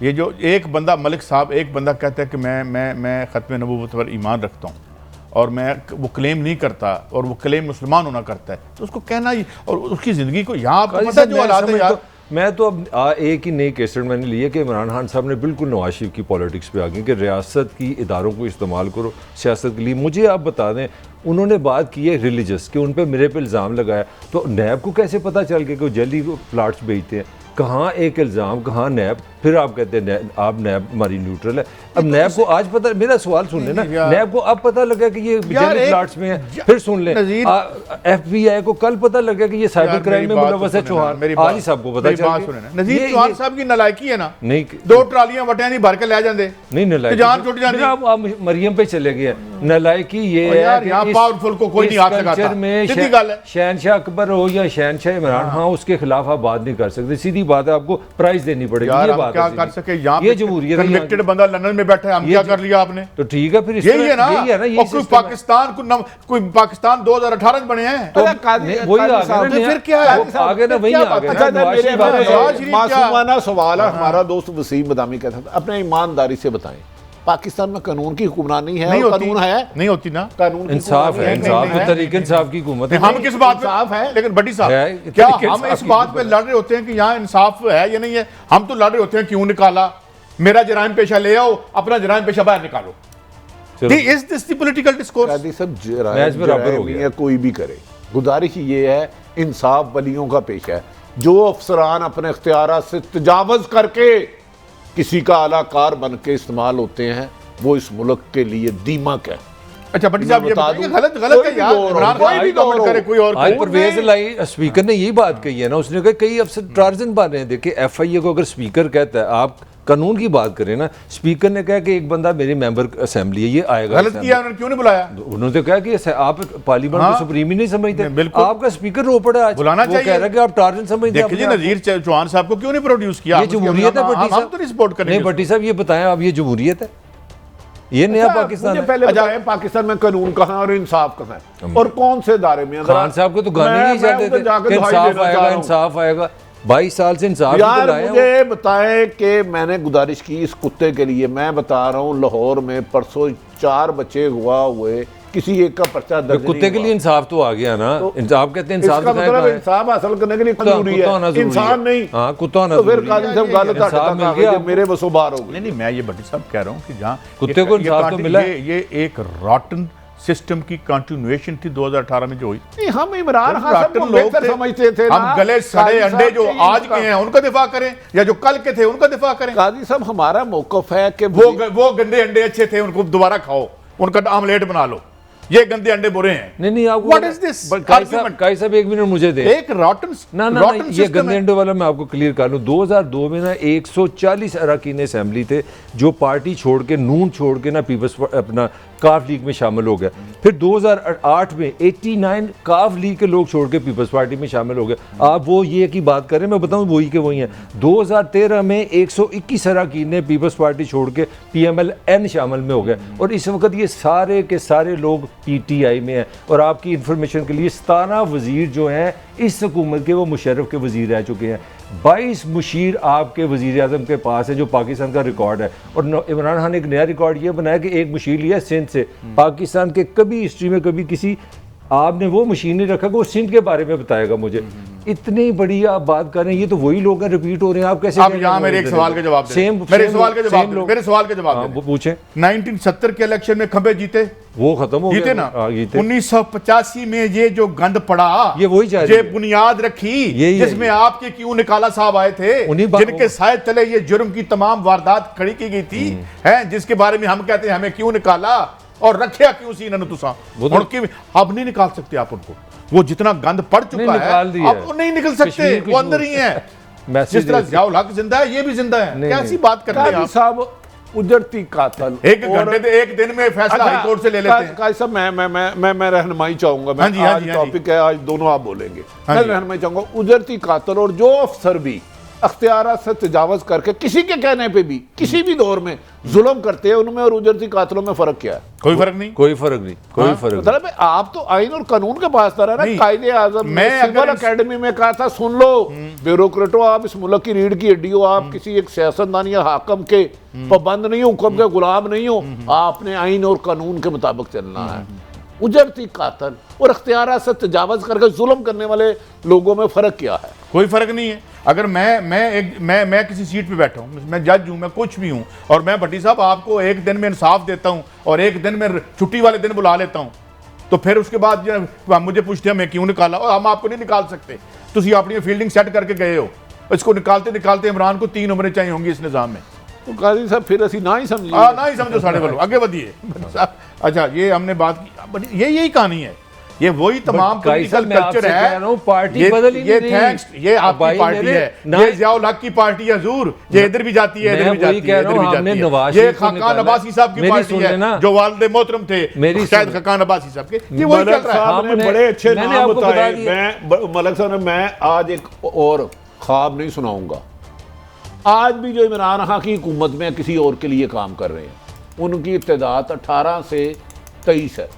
ये जो एक बंदा मलिक साहब एक बंदा कहता है कि मैं खत्म नबूवत पर ईमान रखता हूँ और मैं वो क्लेम नहीं करता और वो क्लेम मुसलमान होना करता है, तो उसको कहना ही, और उसकी ज़िंदगी को यहाँ पर पता जो हालात है यार। मैं तो अब एक ही नई कैसेट मैंने ली है कि इमरान खान साहब ने बिल्कुल नवाज शरीफ की पॉलिटिक्स पे आ गई कि रियासत की इदारों को इस्तेमाल करो सियासत के लिए। मुझे आप बता दें, उन्होंने बात की है रिलीजियस कि उन पे मेरे पे इल्ज़ाम लगाया, तो नैब को कैसे पता चल गया कि वो जल्दी प्लाट्स बेचते हैं? कहाँ एक इल्ज़ाम, कहाँ नैब? फिर आप कहते हैं आप नैब हमारी न्यूट्रल है। अब नैब को आज पता, मेरा सवाल सुन लेना, नैब को अब पता लगा कि ये जल्दी प्लाट्स में है। फिर सुन लें, FBI को कल पता लगा कि ये साइबर क्राइम में मुलव्वस है चौहान, आज ही सबको पता चल गया। नज़ीर चौहान साहब की नलायकी है ना, नहीं 2 ट्रालियां वटियां नहीं भर के ले जाते, नहीं नलायकी जान छुट जाती। आप मरियम पे चले गए। नलायकी ये है कि यहाँ पावरफुल को कोई नहीं हाथ लगाता, सीधी गल है। शहनशाह अकबर हो या शहनशाह इमरान खान, उसके खिलाफ आप बात नहीं कर सकते, सीधी बात है, आपको प्राइस देनी पड़ेगी। ये बात क्या कर सके? यहाँ ये जमहूरियत है, कन्विक्टेड बंदा लंदन में बैठा है, हम क्या कर लिया आपने? तो ठीक है, फिर यही है ना। कोई पाकिस्तान 2018 बने हैं, तो वही आगे फिर क्या है? आगे ना वही आगे। मासूमाना सवाल है हमारा। दोस्त वसीम बदामी कहता था, अपने ईमानदारी से बताएं, पाकिस्तान में कानून की हुक्मरानी है? नहीं होती, कानून है, नहीं होती ना, कानून इंसाफ है, इंसाफ है, तरीके इंसाफ की हुकूमत है। हम किस बात पे है? लेकिन बड़ी साहब, क्या हम इस बात पे लड़ रहे होते हैं कि यहाँ इंसाफ है या नहीं है? हम तो लड़ रहे होते हैं क्यों निकाला, मेरा जराइम पेशा ले आओ, अपना जराइम पेशा बाहर निकालो। Is this the political discourse? सब जराइम कोई भी करे, गुजारिश ये है, इंसाफ वलियों का पेशा है। जो अफसरान अपने इख्तियारात से तजावुज़ करके किसी का आलाकार बन के इस्तेमाल होते हैं, वो इस मुल्क के लिए दीमक है। अच्छा भट्टी साहब, ये गलत है यार। कोई भी गवर्नमेंट करे, कोई और आज परवेज लाई स्पीकर ने यही बात कही है ना, उसने कहा कई अफसर टार्जन बन रहे हैं। देखिए FIA को अगर स्पीकर कहता है, आप कानून की बात करें ना, स्पीकर ने कहा कि एक बंदा मेरी मेंबर असेंबली है, ये आएगा। गलत किया उन्होंने, क्यों नहीं बुलाया? उन्होंने तो कहा कि आप पार्लियामेंट को सुप्रीम ही नहीं समझते, आपका स्पीकर रो पड़ा आज, बुलाना चाहिए। कह रहा है कि आप टार्जन समझते हैं। देखिए नज़ीर चौहान साहब को क्यों नहीं प्रोड्यूस किया? ये जमहूरियत है भट्टी साहब, हम तो नहीं सपोर्ट करेंगे। नहीं भट्टी साहब, ये बताएं आप, ये जमहूरियत है? ये नया पाकिस्तान है? पहले बताएं, पाकिस्तान में कानून कहाँ और इंसाफ कहाँ है, और कौन से दायरे में? खान साहब को तो गाने नहीं चाहते थे कि इंसाफ आएगा, इंसाफ आएगा। 22 साल से इंसाफ यार मुझे बताएं कि मैंने गुजारिश की इस कुत्ते के लिए, मैं बता रहा हूँ, लाहौर में परसों 4 बच्चे हुआ हुए, किसी एक का पर्चा दर्ज, कुत्ते के लिए इंसाफ तो आ गया ना। तो इंसाफ कहते हैं, इंसाफ मतलब इंसाफ हासिल करने के लिए जरूरी है, इंसान नहीं। हाँ, कुत्ता होना तो फिर काजी साहब गलत मेरे बसो बार हो गए। नहीं, मैं ये भट्टी साहब कह रहा हूँ कि जहाँ कुत्ते को इंसाफ तो मिला, ये एक रॉटन सिस्टम की कंटिन्यूएशन थी 2018 में जो हुई। नहीं, हम इमरान खान साहब को बेहतर समझते थे। हम गले सड़े अंडे जो आज के हैं उनका दिफा करें या जो कल के थे उनका दिफा करें? काजी साहब, हमारा मौकफ है कि वो गंदे अंडे अच्छे थे, उनको दोबारा खाओ, उनका आमलेट बना लो। ये गंदे अंडे बुरे हैं। नहीं आपको व्हाट इज दिस आर्गुमेंट? काई साहब 1 मिनट मुझे दे। एक रॉटन ना ये गंदे अंडे वाला मैं आपको क्लियर कर लूं। 2002 में ना 140 अरकान असेंबली थे जो पार्टी छोड़ के, नून छोड़ के ना पीपल्स अपना काफ लीग में शामिल हो गए। फिर 2008 में 89 काफ लीग के लोग छोड़ के पीपल्स पार्टी में शामिल हो गए। आप वो ये की बात करें, मैं बताऊं वही के वही हैं। 2013 में 121 अरकान ने पीपल्स पार्टी छोड़ के PMLN शामिल में हो गए, और इस वक्त ये सारे के सारे लोग PTI में हैं। और आपकी इंफॉर्मेशन के लिए 17 वजीर जो हैं इस हुकूमत के, वो मुशर्रफ के वजीर रह चुके हैं। 22 मुशीर आपके वजीर आज़म के पास है, जो पाकिस्तान का रिकॉर्ड है। और इमरान खान ने एक नया रिकॉर्ड ये बनाया कि एक मुशीर लिया सिंध से। पाकिस्तान के कभी हिस्ट्री में कभी किसी आपने वो मशीनरी रखा कि वो सिंध के बारे में बताएगा मुझे। इतनी बड़ी आप बात कर रहे हैं, ये तो वही लोग हैं, रिपीट हो रहे हैं। आप कैसे आप यहाँ मेरे एक सवाल का जवाब दें। मेरे सवाल का जवाब वो पूछे। 1970 के इलेक्शन में खंबे जीते, वो खत्म हो जीते गया ना। 1985 में ये जो गंद पड़ा, ये वही जा रही ये है। बुनियाद रखी जिसमें आपके क्यों निकाला साहब आए थे, जिनके साए तले ये जुर्म की तमाम वारदात खड़ी की गई थी, है जिसके बारे में हम कहते हैं हमें क्यों निकाला और रखिया क्यों सी इन्होंने तुसा उनकी अब नहीं निकाल सकते आप उनको। वो जितना गंद पड़ चुका है अब वो नहीं निकल सकते, वो अंदर ही है। जिस तरह ज़ियाउल हक जिंदा है, ये भी जिंदा है। कैसी बात कर रहे हैं आप साहब? उजड़ती कातल एक घंटे एक दिन में फैसला हाई कोर्ट से ले लेते हैं। काजी साहब मैं रहनुमाई चाहूंगा। मैं आज टॉपिक है, आज दोनों आप बोलेंगे। मैं रहनुमाई चाहूंगा। उजड़ती कातल और जो अफसर भी अख्तियारात से तजावज करके किसी के कहने पे भी किसी भी दौर में जुल्म करते हैं, उनमें और उजड़ती कातलों में फर्क क्या है? कोई फर्क नहीं, कोई फर्क नहीं, कोई फर्क नहीं। मतलब आप तो आइन और कानून के पास तरह ना। कायदे आजम ने सिविल एकेडमी में कहा था, सुन लो ब्यूरोक्रेटो, आप इस मुल्क की रीढ़ की हड्डी हो, आप किसी एक सियासतदान या हाकम के पाबंद नहीं हो, हुक्म के गुलाम नहीं हो, आपने आइन और कानून के मुताबिक चलना है। उजड़ती कातल और अख्तियारात से तजावज करके जुल्म करने वाले लोगों में फर्क क्या है? कोई फर्क नहीं है। अगर मैं किसी सीट पे बैठा हूँ, मैं जज हूँ, मैं कुछ भी हूँ, और मैं भट्टी साहब आपको एक दिन में इंसाफ देता हूँ और एक दिन में छुट्टी वाले दिन बुला लेता हूँ, तो फिर उसके बाद जो मुझे पूछते हैं मैं क्यों निकाला, और हम आपको नहीं निकाल सकते। तुम अपनी फील्डिंग सेट करके गए हो, इसको निकालते निकालते इमरान को 3 उम्रें चाहिए होंगी इस निज़ाम में। तो काजी साहब फिर असी ना ही समझिए, ना ही समझो साढ़े बोलो, आगे बढ़िए। अच्छा, ये हमने बात की, यही कहानी है। ये वही तमाम पॉलिटिकल कल्चर है। पार्टी बदल ही नहीं रही। ये आपकी पार्टी है, ये ज़ियाउल हक की पार्टी है हुजूर, ये इधर भी जाती है, इधर भी जाती है, इधर भी जाती है। ये खाकान अब्बासी साहब की पार्टी है, जो वालिद मोहतरम थे शायद खाकान अब्बासी साहब के। ये वही चल रहा है। बड़े अच्छे नाम बताए। मैं मलक साहब, मैं आज एक और ख्वाब नहीं सुनाऊंगा। आज भी जो इमरान खान की हुकूमत में किसी और के लिए काम कर रहे हैं, उनकी इत्तेदाद 18 से 23 है।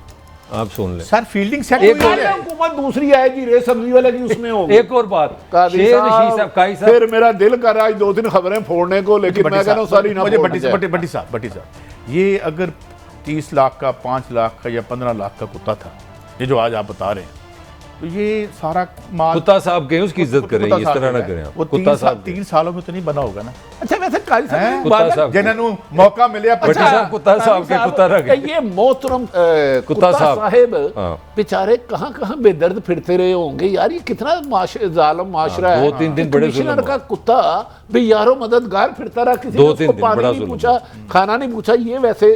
आप सुन लें सर, फील्डिंग सेट हुकूमत दूसरी आएगी, रे सब्जी वाले की उसमें होगी। एक और बात, फिर मेरा दिल कर रहा है 2-3 खबरें फोड़ने को, लेकिन मैं कह रहा हूं सारी ना। भट्टी साहब, ये अगर 30 लाख का, 5 लाख का या 15 लाख का कुत्ता था, ये जो आज आप बता रहे हैं, तो ये सारा माल कुत्ता साहब के उसकी इज्जत करें, इस तरह ना करें। वो कुत्ता साहब 3 सालों में तो नहीं बना होगा ना। अच्छा, वैसे काजी साहब जिन्होंने मौका मिले, कुत्ता साहब के कुत्ता रख ये मोहतरम कुत्ता साहिब बेचारे कहां बेदर्द फिरते रहे होंगे यार। ये कितना जालिम माशरा है। 2-3 दिन बड़े कमिश्नर का कुत्ता भी यारो मददगार फिरता रहा, किसी ने उसको पानी नहीं पूछा, खाना नहीं पूछा। ये वैसे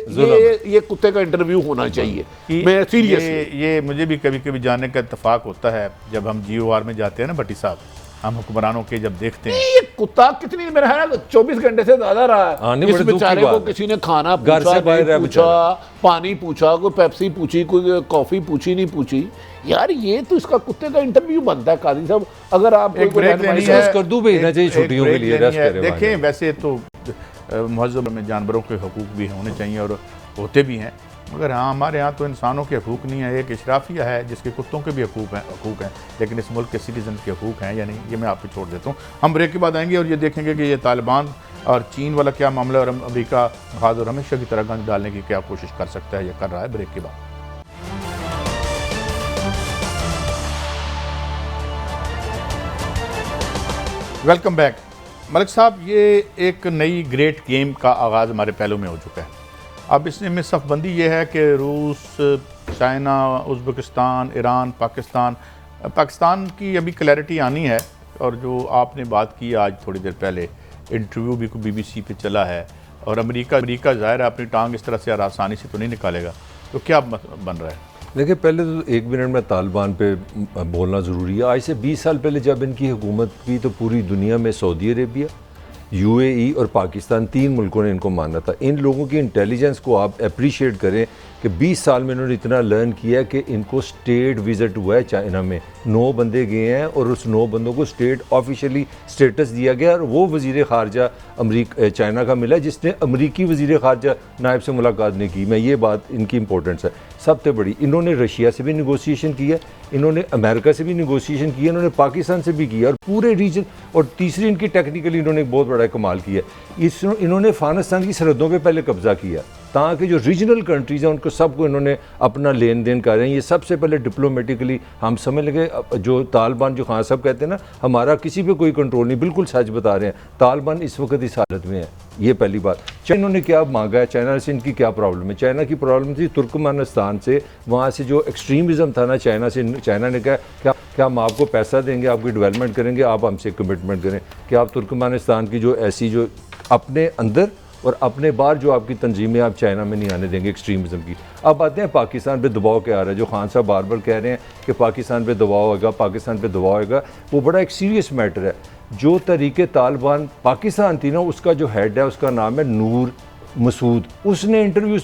ये कुत्ते का इंटरव्यू होना चाहिए। मैं सीरियस, ये मुझे भी कभी कभी जानने का इत्तेफाक होता है जब हम GOR में जाते हैं ना भट्टी साहब, हम हुक्मरानों के जब देखते हैं। ये कुत्ता कितनी मेरा है ना 24 घंटे से ज्यादा रहा है। इस बेचारे को किसी ने खाना पूछा, पानी पूछा, कोई पेप्सी पूछी, कोई कॉफी पूछी, नहीं पूछी। यार ये तो इसका कुत्ते का इंटरव्यू बनता है। काजी साहब, अगर आप कर दूं भेजना चाहिए छुट्टियों के लिए, रेस्ट करें। देखें, वैसे तो महज़ब में जानवरों के हकूक़ भी होने चाहिए और होते भी हैं, मगर हाँ, हमारे यहाँ तो इंसानों के हकूक़ नहीं है। एक इशराफिया है जिसके कुत्तों के भी हकूक़ हैं, लेकिन इस मुल्क के सिटीजन के हकूक़ हैं या नहीं, ये मैं आप पे छोड़ देता हूँ। हम ब्रेक के बाद आएंगे और ये देखेंगे कि ये तालिबान और चीन वाला क्या मामला है, और अमेरिका खाद और हमेशा की तरह गंद डालने की क्या कोशिश कर सकता है या कर रहा है। ब्रेक के बाद वेलकम बैक। मलिक साहब, ये एक नई ग्रेट गेम का आगाज़ हमारे पहलू में हो चुका है। अब इसमें सफ़बंदी ये है कि रूस, चाइना, उज़्बेकिस्तान, ईरान, पाकिस्तान की अभी क्लैरिटी आनी है। और जो आपने बात की आज थोड़ी देर पहले, इंटरव्यू भी BBC पे चला है, और अमेरिका ज़ाहिर है अपनी टांग इस तरह से आसानी से तो नहीं निकालेगा। तो क्या बन रहा है? देखिए, पहले तो 1 मिनट में तालिबान पे बोलना ज़रूरी है। आज से 20 साल पहले जब इनकी हुकूमत की, तो पूरी दुनिया में सऊदी अरेबिया, UAE और पाकिस्तान 3 मुल्कों ने इनको माना था। इन लोगों की इंटेलिजेंस को आप अप्रिशिएट करें कि 20 साल में इन्होंने इतना लर्न किया कि इनको स्टेट विज़िट हुआ है चाइना में। 9 बंदे गए हैं और उस 9 बंदों को ऑफिशियली स्टेटस दिया गया, और वो वज़ीर ख़ारजा चाइना का मिला जिसने अमरीकी वज़ीर ख़ारजा नायब से मुलाकात नहीं की। मैं ये बात इनकी इंपॉर्टेंस है सबसे बड़ी। इन्होंने रशिया से भी निगोशिएशन किया, इन्होंने अमेरिका से भी निगोशिएशन किया, इन्होंने पाकिस्तान से भी किया, और पूरे रीजन। और तीसरी इनकी टेक्निकली इन्होंने एक बहुत बड़ा कमाल किया, इन्होंने अफगानिस्तान की सरहदों पर पहले कब्ज़ा किया। ताकि जो रीजनल कंट्रीज़ हैं उनको सबको इन्होंने अपना लेन देन कर रहे हैं। ये सबसे पहले डिप्लोमेटिकली हम समझ लगे, जो तालिबान जो खान साहब कहते हैं ना हमारा किसी पे कोई कंट्रोल नहीं, बिल्कुल सच बता रहे हैं। तालिबान इस वक्त इस हालत में है, ये पहली बात। चाइना ने क्या मांगा है, चाइना से इनकी क्या प्रॉब्लम है? चाइना की प्रॉब्लम थी तुर्कमेनिस्तान से, वहाँ से जो एक्सट्रीमिज़म था ना चाइना से, चाइना ने कहा क्या हम आपको पैसा देंगे, आपकी डेवलपमेंट करेंगे, आप हमसे कमिटमेंट करें कि आप तुर्कमेनिस्तान की जो ऐसी जो अपने अंदर और अपने बाहर जो आपकी तंजीमें आप चाइना में नहीं आने देंगे एक्सट्रीमिज़म की। अब आते हैं पाकिस्तान पे दबाव क्या आ रहा है, जो खान साहब बार बार कह रहे हैं कि पाकिस्तान पे दबाव होगा, पाकिस्तान पे दबाव होगा, वो बड़ा एक सीरियस मैटर है। जो तरीके तालिबान पाकिस्तान थी ना, उसका जो हेड है उसका नाम है नूर मसूद, उसने इंटरव्यू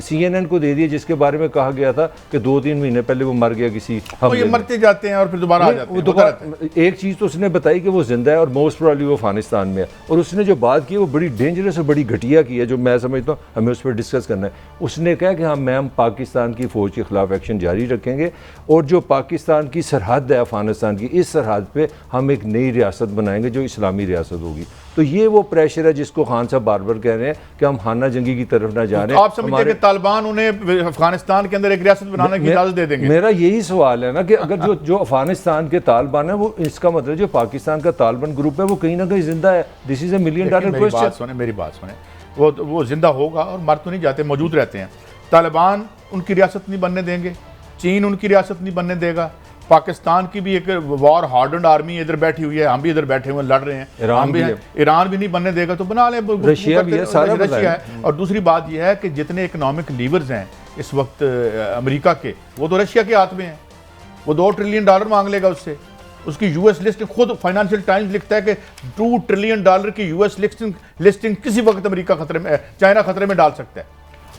CNN को दे दिया जिसके बारे में कहा गया था कि 2-3 महीने पहले वो मर गया किसी हमले में। मरते जाते हैं और फिर दोबारा आ जाते हैं। दोबारा एक चीज़ तो उसने बताई कि वो जिंदा है और मोस्ट प्रोबेबली वो अफगानिस्तान में है, और उसने जो बात की वो बड़ी डेंजरस और बड़ी घटिया की है, जो मैं समझता हूँ हमें उस पर डिस्कस करना है। उसने कहा कि हम पाकिस्तान की फ़ौज के ख़िलाफ़ एक्शन जारी रखेंगे और जो पाकिस्तान की सरहद है अफगानिस्तान की, इस सरहद पर हम एक नई रियासत बनाएंगे जो इस्लामी रियासत होगी। तो ये वो प्रेशर है जिसको खान साहब बार बार कह रहे हैं कि हम खाना जंगी की तरफ ना जा रहे हैं। आप समझते हैं कि तालिबान उन्हें अफगानिस्तान के अंदर एक रियासत बनाने की इजाजत दे देंगे? मेरा यही सवाल है ना कि अगर जो अफगानिस्तान के तालिबान है, वो इसका मतलब जो पाकिस्तान का तालिबान ग्रुप है वो कहीं ना कहीं जिंदा है। This is $1 million question. मेरी बात सुने, वो जिंदा होगा और मर तो नहीं जाते, मौजूद रहते हैं। तालिबान उनकी रियासत नहीं बनने देंगे, चीन उनकी रियासत नहीं बनने देगा, पाकिस्तान की भी एक वॉर हार्डन्ड आर्मी इधर बैठी हुई है, हम भी इधर बैठे हुए लड़ रहे हैं, ईरान भी नहीं बनने देगा, तो बना ले। रशिया भी है, सारा रशिया है। और दूसरी बात यह है कि जितने इकोनॉमिक लीवर्स हैं इस वक्त अमेरिका के, वो तो रशिया के हाथ में हैं। वो $2 ट्रिलियन मांग लेगा उससे। उसकी यूएस लिस्टिंग, खुद फाइनेंशियल टाइम्स लिखता है कि $2 ट्रिलियन की यूएस लिस्टिंग किसी वक्त अमेरिका खतरे में, चाइना खतरे में डाल सकता है।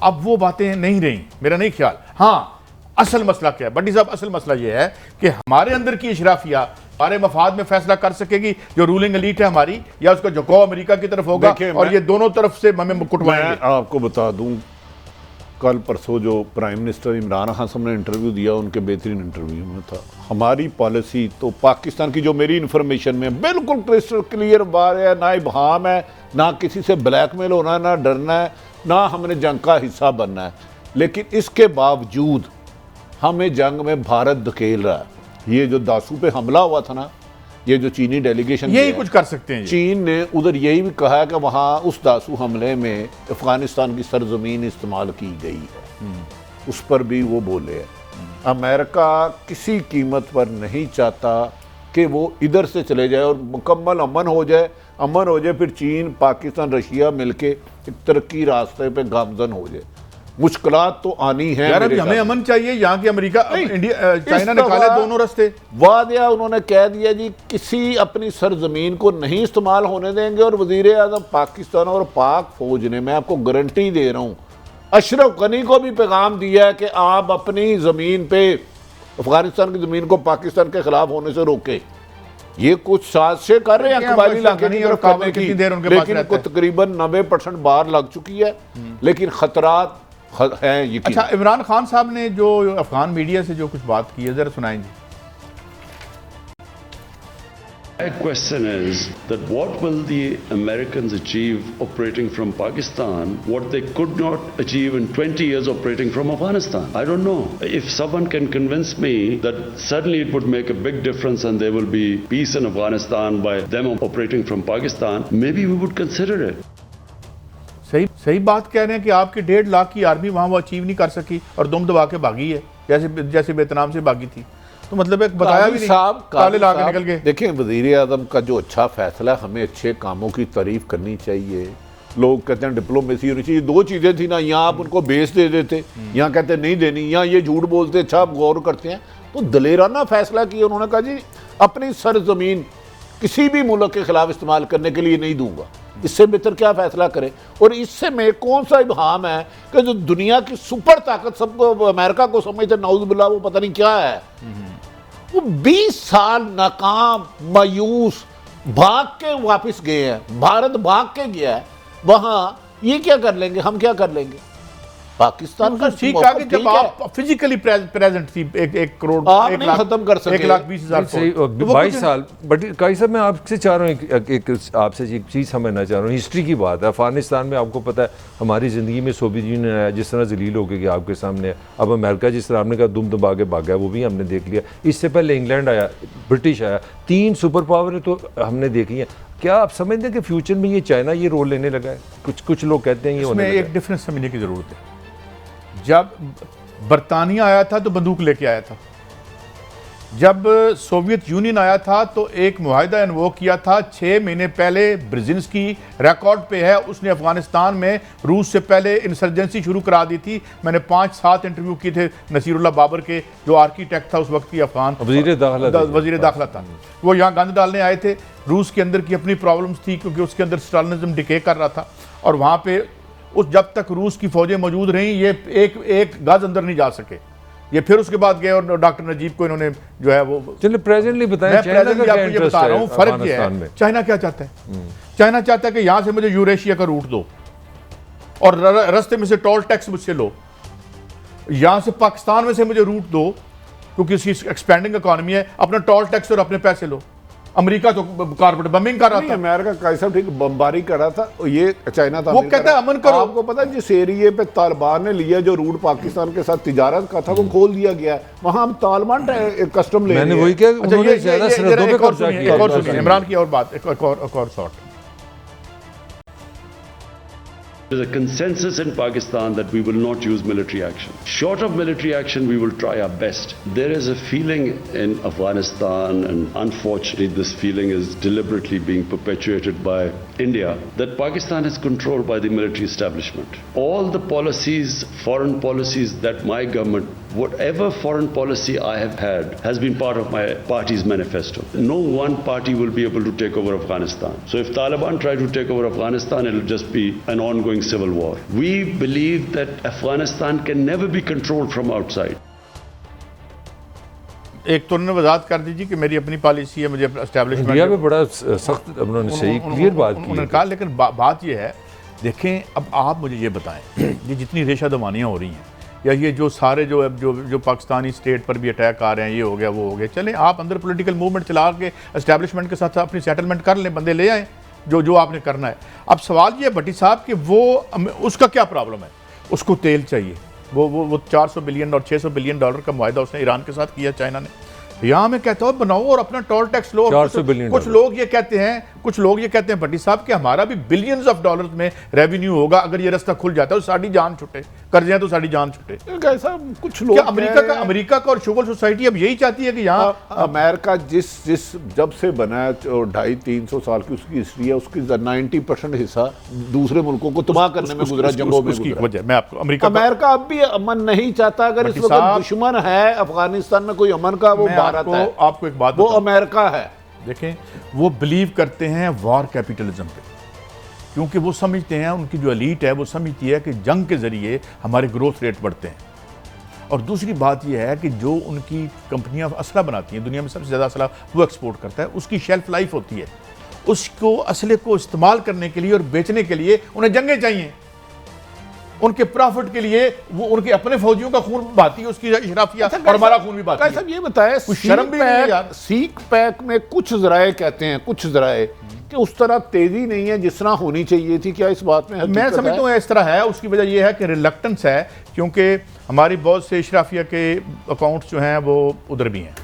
अब वो बातें नहीं रही, मेरा नहीं ख्याल। हाँ, असल मसला क्या है बड्डी साहब? असल मसला यह है कि हमारे अंदर की इशराफिया हमारे मफाद में फैसला कर सकेगी, जो रूलिंग एलीट है हमारी, या उसका झुकाव अमेरिका की तरफ होगा, और ये दोनों तरफ से हमें कुटवाएंगे। मैं आपको बता दूं, कल परसों जो प्राइम मिनिस्टर इमरान खान साहब ने इंटरव्यू दिया, उनके बेहतरीन इंटरव्यू में था, हमारी पॉलिसी तो पाकिस्तान की जो मेरी इन्फॉर्मेशन में बिल्कुल क्रिस्टल क्लियर बार है, ना इबहाम है, ना किसी से ब्लैकमेल होना है, ना डरना है, ना हमने जंग का हिस्सा बनना है। लेकिन इसके बावजूद हमें जंग में भारत धकेल रहा है। ये जो दासू पे हमला हुआ था ना, ये जो चीनी डेलीगेशन, यही कुछ कर सकते हैं। चीन ने उधर यही भी कहा है कि वहाँ उस दासू हमले में अफगानिस्तान की सरजमीन इस्तेमाल की गई है, उस पर भी वो बोले हैं। अमेरिका किसी कीमत पर नहीं चाहता कि वो इधर से चले जाए और मुकम्मल अमन हो जाए, फिर चीन, पाकिस्तान, रशिया मिलके एक तरक्की रास्ते पे गामजन हो जाए। मुश्किलात तो आनी है यार, अभी हमें अमन चाहिए। यहाँ की अमेरिका, इंडिया, चाइना निकाले दोनों रास्ते। वादिया उन्होंने कह दिया जी, किसी अपनी सरजमीन को नहीं इस्तेमाल होने देंगे। और वजीर आज़म पाकिस्तान और पाक फौज ने, मैं आपको गारंटी दे रहा हूँ, अशरफ गनी को भी पैगाम दिया है कि आप अपनी ज़मीन पे, अफगानिस्तान की ज़मीन को पाकिस्तान के खिलाफ होने से रोके। ये कुछ साजिशें कर रहे हैं कबायली इलाके की तरफ करने की, लेकिन इनको तकरीबन 90% बार लग चुकी है, लेकिन खतरात हैं ये। अच्छा, इमरान खान साहब ने जो अफगान मीडिया से जो कुछ बात की है, जरा सुनाएंगे। My question is that what will the Americans achieve operating from Pakistan, what they could not achieve in 20 years operating from Afghanistan? I don't know. If someone can convince me that suddenly it would make a big difference and there will be peace in Afghanistan by them operating from Pakistan, maybe we would consider it. सही बात कह रहे हैं कि आपकी 1.5 लाख की आर्मी वहाँ वो अचीव नहीं कर सकी और दुम दबा के भागी है, जैसे वियतनाम से भागी थी। तो मतलब एक बताया भी नहीं, काले लाके निकल गए। देखें, वज़ीर आज़म का जो अच्छा फैसला, हमें अच्छे कामों की तारीफ करनी चाहिए। लोग कहते हैं डिप्लोमेसी होनी चाहिए। 2 चीज़ें थी ना, यहाँ आप उनको बेस दे देते, यहाँ कहते नहीं देनी, यहाँ ये झूठ बोलते, अच्छा आप गौर करते हैं। तो दलेराना फैसला किया उन्होंने, कहा जी अपनी सरजमीन किसी भी मुल्क के खिलाफ इस्तेमाल करने के लिए नहीं दूंगा। इससे बेहतर क्या फैसला करें? और इससे में कौन सा इबहाम है कि जो दुनिया की सुपर ताकत सबको अमेरिका को समझते नाउज़ुबिल्लाह, वो पता नहीं क्या है, वो 20 साल नाकाम, मायूस, भाग के वापस गए हैं। भारत भाग के गया है वहाँ, ये क्या कर लेंगे, हम क्या कर लेंगे? पाकिस्तान का ठीक मौक़िफ़ है कि जब ठीक है। आप फिजिकली प्रेजेंट थी एक करोड़ आप एक नहीं लाख खत्म कर सके। 1,20,000 सही, तो वो 22 कुछ- साल। बट काई साहब मैं आपसे चाह रहा हूँ एक आपसे एक चीज़ समझना चाह रहा हूँ। हिस्ट्री की बात है, अफगानिस्तान में आपको पता है हमारी ज़िंदगी में सोवियत यूनियन आया, जिस तरह जलील हो गया कि आपके सामने है। अब अमेरिका जिस तरह आपने कहा दुम दबा के भागा है, वो भी हमने देख लिया। इससे पहले इंग्लैंड आया, ब्रिटिश आया, 3 सुपर पावर तो हमने देखी हैं। क्या आप समझते हैं कि फ्यूचर में ये चाइना ये रोल लेने लगा है? कुछ लोग कहते हैं ये इसमें होने लगा एक डिफरेंस समझने की ज़रूरत है। जब बरतानिया आया था तो बंदूक लेके आया था, जब सोवियत यूनियन आया था तो एक मुआहिदा इन्वोक किया था 6 महीने पहले। ब्रेजिंस्की रिकॉर्ड पे है, उसने अफगानिस्तान में रूस से पहले इंसर्जेंसी शुरू करा दी थी। मैंने 5-7 इंटरव्यू किए थे नसीरुल्लाह बाबर के, जो आर्किटेक्ट था उस वक्त की अफगान वजीर दाखिला था। वो यहाँ गंद डालने आए थे। रूस के अंदर की अपनी प्रॉब्लम्स थी क्योंकि उसके अंदर स्टालिनिज्म डिके कर रहा था, और वहाँ पे उस जब तक रूस की फौजें मौजूद रहीं ये एक गज अंदर नहीं जा सके। ये फिर उसके बाद गए और डॉक्टर नजीब को इन्होंने जो है वो, चलिए प्रेजेंटली बताएं, मैं चाइना का प्रेजेंटली क्या आपको ये इंटरेस्ट बता रहा है हूँ। फर्क ये अफगानिस्तान में? है चाइना क्या चाहता है। चाइना चाहता है कि यहाँ से मुझे यूरेशिया का रूट दो और रास्ते में से टोल टैक्स मुझसे लो, यहाँ से पाकिस्तान में से मुझे रूट दो क्योंकि उसकी एक्सपेंडिंग इकोनॉमी है, अपना टोल टैक्स और अपने पैसे लो। अमेरिका तो कारपेट बमिंग कर रहा था। अमेरिका कैसा ठीक बमबारी कर रहा था, ये चाइना था। वो कहता है अमन करो। आपको पता है जिस एरिए पे तालिबान ने लिया जो रूट पाकिस्तान के साथ तिजारत का था वो खोल दिया गया है, वहां हम तालिबान कस्टम ले मैंने रहे वही हैं। किया, अच्छा, उन्होंने ज्यादा सरहदों पे कब्जा किया। एक और सुनिए इमरान की और बात, एक और shot. There's a consensus in Pakistan that we will not use military action. Short of military action, we will try our best. There is a feeling in Afghanistan, and unfortunately this feeling is deliberately being perpetuated by India, that Pakistan is controlled by the military establishment. All the policies, foreign policies that my government, whatever foreign policy I have had, has been part of my party's manifesto. No one party will be able to take over Afghanistan. So if Taliban try to take over Afghanistan, it will just be an ongoing civil war. We believe that Afghanistan can never be controlled from outside. एक तो उन्होंने वजाहत कर दीजिए कि मेरी अपनी पॉलिसी है, मुझे एस्टैब्लिशमेंट इंडिया में बड़ा सख्त उन्होंने सही क्लियर बात की उन्होंने कहा। लेकिन बात ये है, देखें अब आप मुझे ये बताएं, ये जितनी रेशा दवानियाँ हो रही हैं या ये जो सारे जो पाकिस्तानी स्टेट पर भी अटैक आ रहे हैं, ये हो गया वो हो गया, चलें आप अंदर पॉलिटिकल मूवमेंट चला के एस्टैब्लिशमेंट के साथ अपनी सेटलमेंट कर लें, बंदे ले आएँ जो आपने करना है। अब सवाल ये भट्टी साहब कि वो उसका क्या प्रॉब्लम है, उसको तेल चाहिए। वो 400 बिलियन और 600 बिलियन डॉलर का मुआहिदा उसने ईरान के साथ किया चाइना ने। यहाँ मैं कहता हूँ बनाओ और अपना टोल टैक्स लो। 400 बिलियन कुछ लोग ये कहते हैं भट्टी साहब कि हमारा भी बिलियंस ऑफ डॉलर्स में रेवेन्यू होगा अगर ये रास्ता खुल जाता है तो साड़ी जान छुटे, कर्जे तो साड़ी जान छुटे। कैसा कुछ लोग क्या अमेरिका का और शुगर सोसाइटी अब यही चाहती है कि यहाँ अमेरिका जिस जब से बना है 250-300 साल की उसकी हिस्ट्री है, उसकी 90% हिस्सा दूसरे मुल्कों को तबाह करने में गुजरा, जंगों में उसकी गुजरा। वजह मैं आपको अमेरिका अब भी अमन नहीं चाहता। अगर इस वक्त दुश्मन है अफगानिस्तान में कोई अमन का, वो भारत है। आपको एक बात, वो अमेरिका है। देखें वो बिलीव करते हैं वॉर कैपिटलिज्म पे, क्योंकि वो समझते हैं, उनकी जो एलीट है वो समझती है कि जंग के जरिए हमारे ग्रोथ रेट बढ़ते हैं। और दूसरी बात यह है कि जो उनकी कंपनियां असला बनाती हैं, दुनिया में सबसे ज़्यादा असला वो एक्सपोर्ट करता है, उसकी शेल्फ लाइफ होती है। उसको असले को इस्तेमाल करने के लिए और बेचने के लिए उन्हें जंगें चाहिए, उनके प्रॉफिट के लिए वो उनके अपने फौजियों का खून बहाती है, उसकी इशराफिया और हमारा खून भी बहाती है। साहब ये बताया, शर्म भी नहीं है यार। सीक पैक में कुछ जराए कहते हैं, कुछ जराए कि उस तरह तेजी नहीं है जिस तरह होनी चाहिए थी। क्या इस बात में मैं समझता हूँ इस तरह है। उसकी वजह यह है कि रिलक्टेंस है, क्योंकि हमारी बहुत से इशराफिया के अकाउंट्स जो हैं वो उधर भी हैं।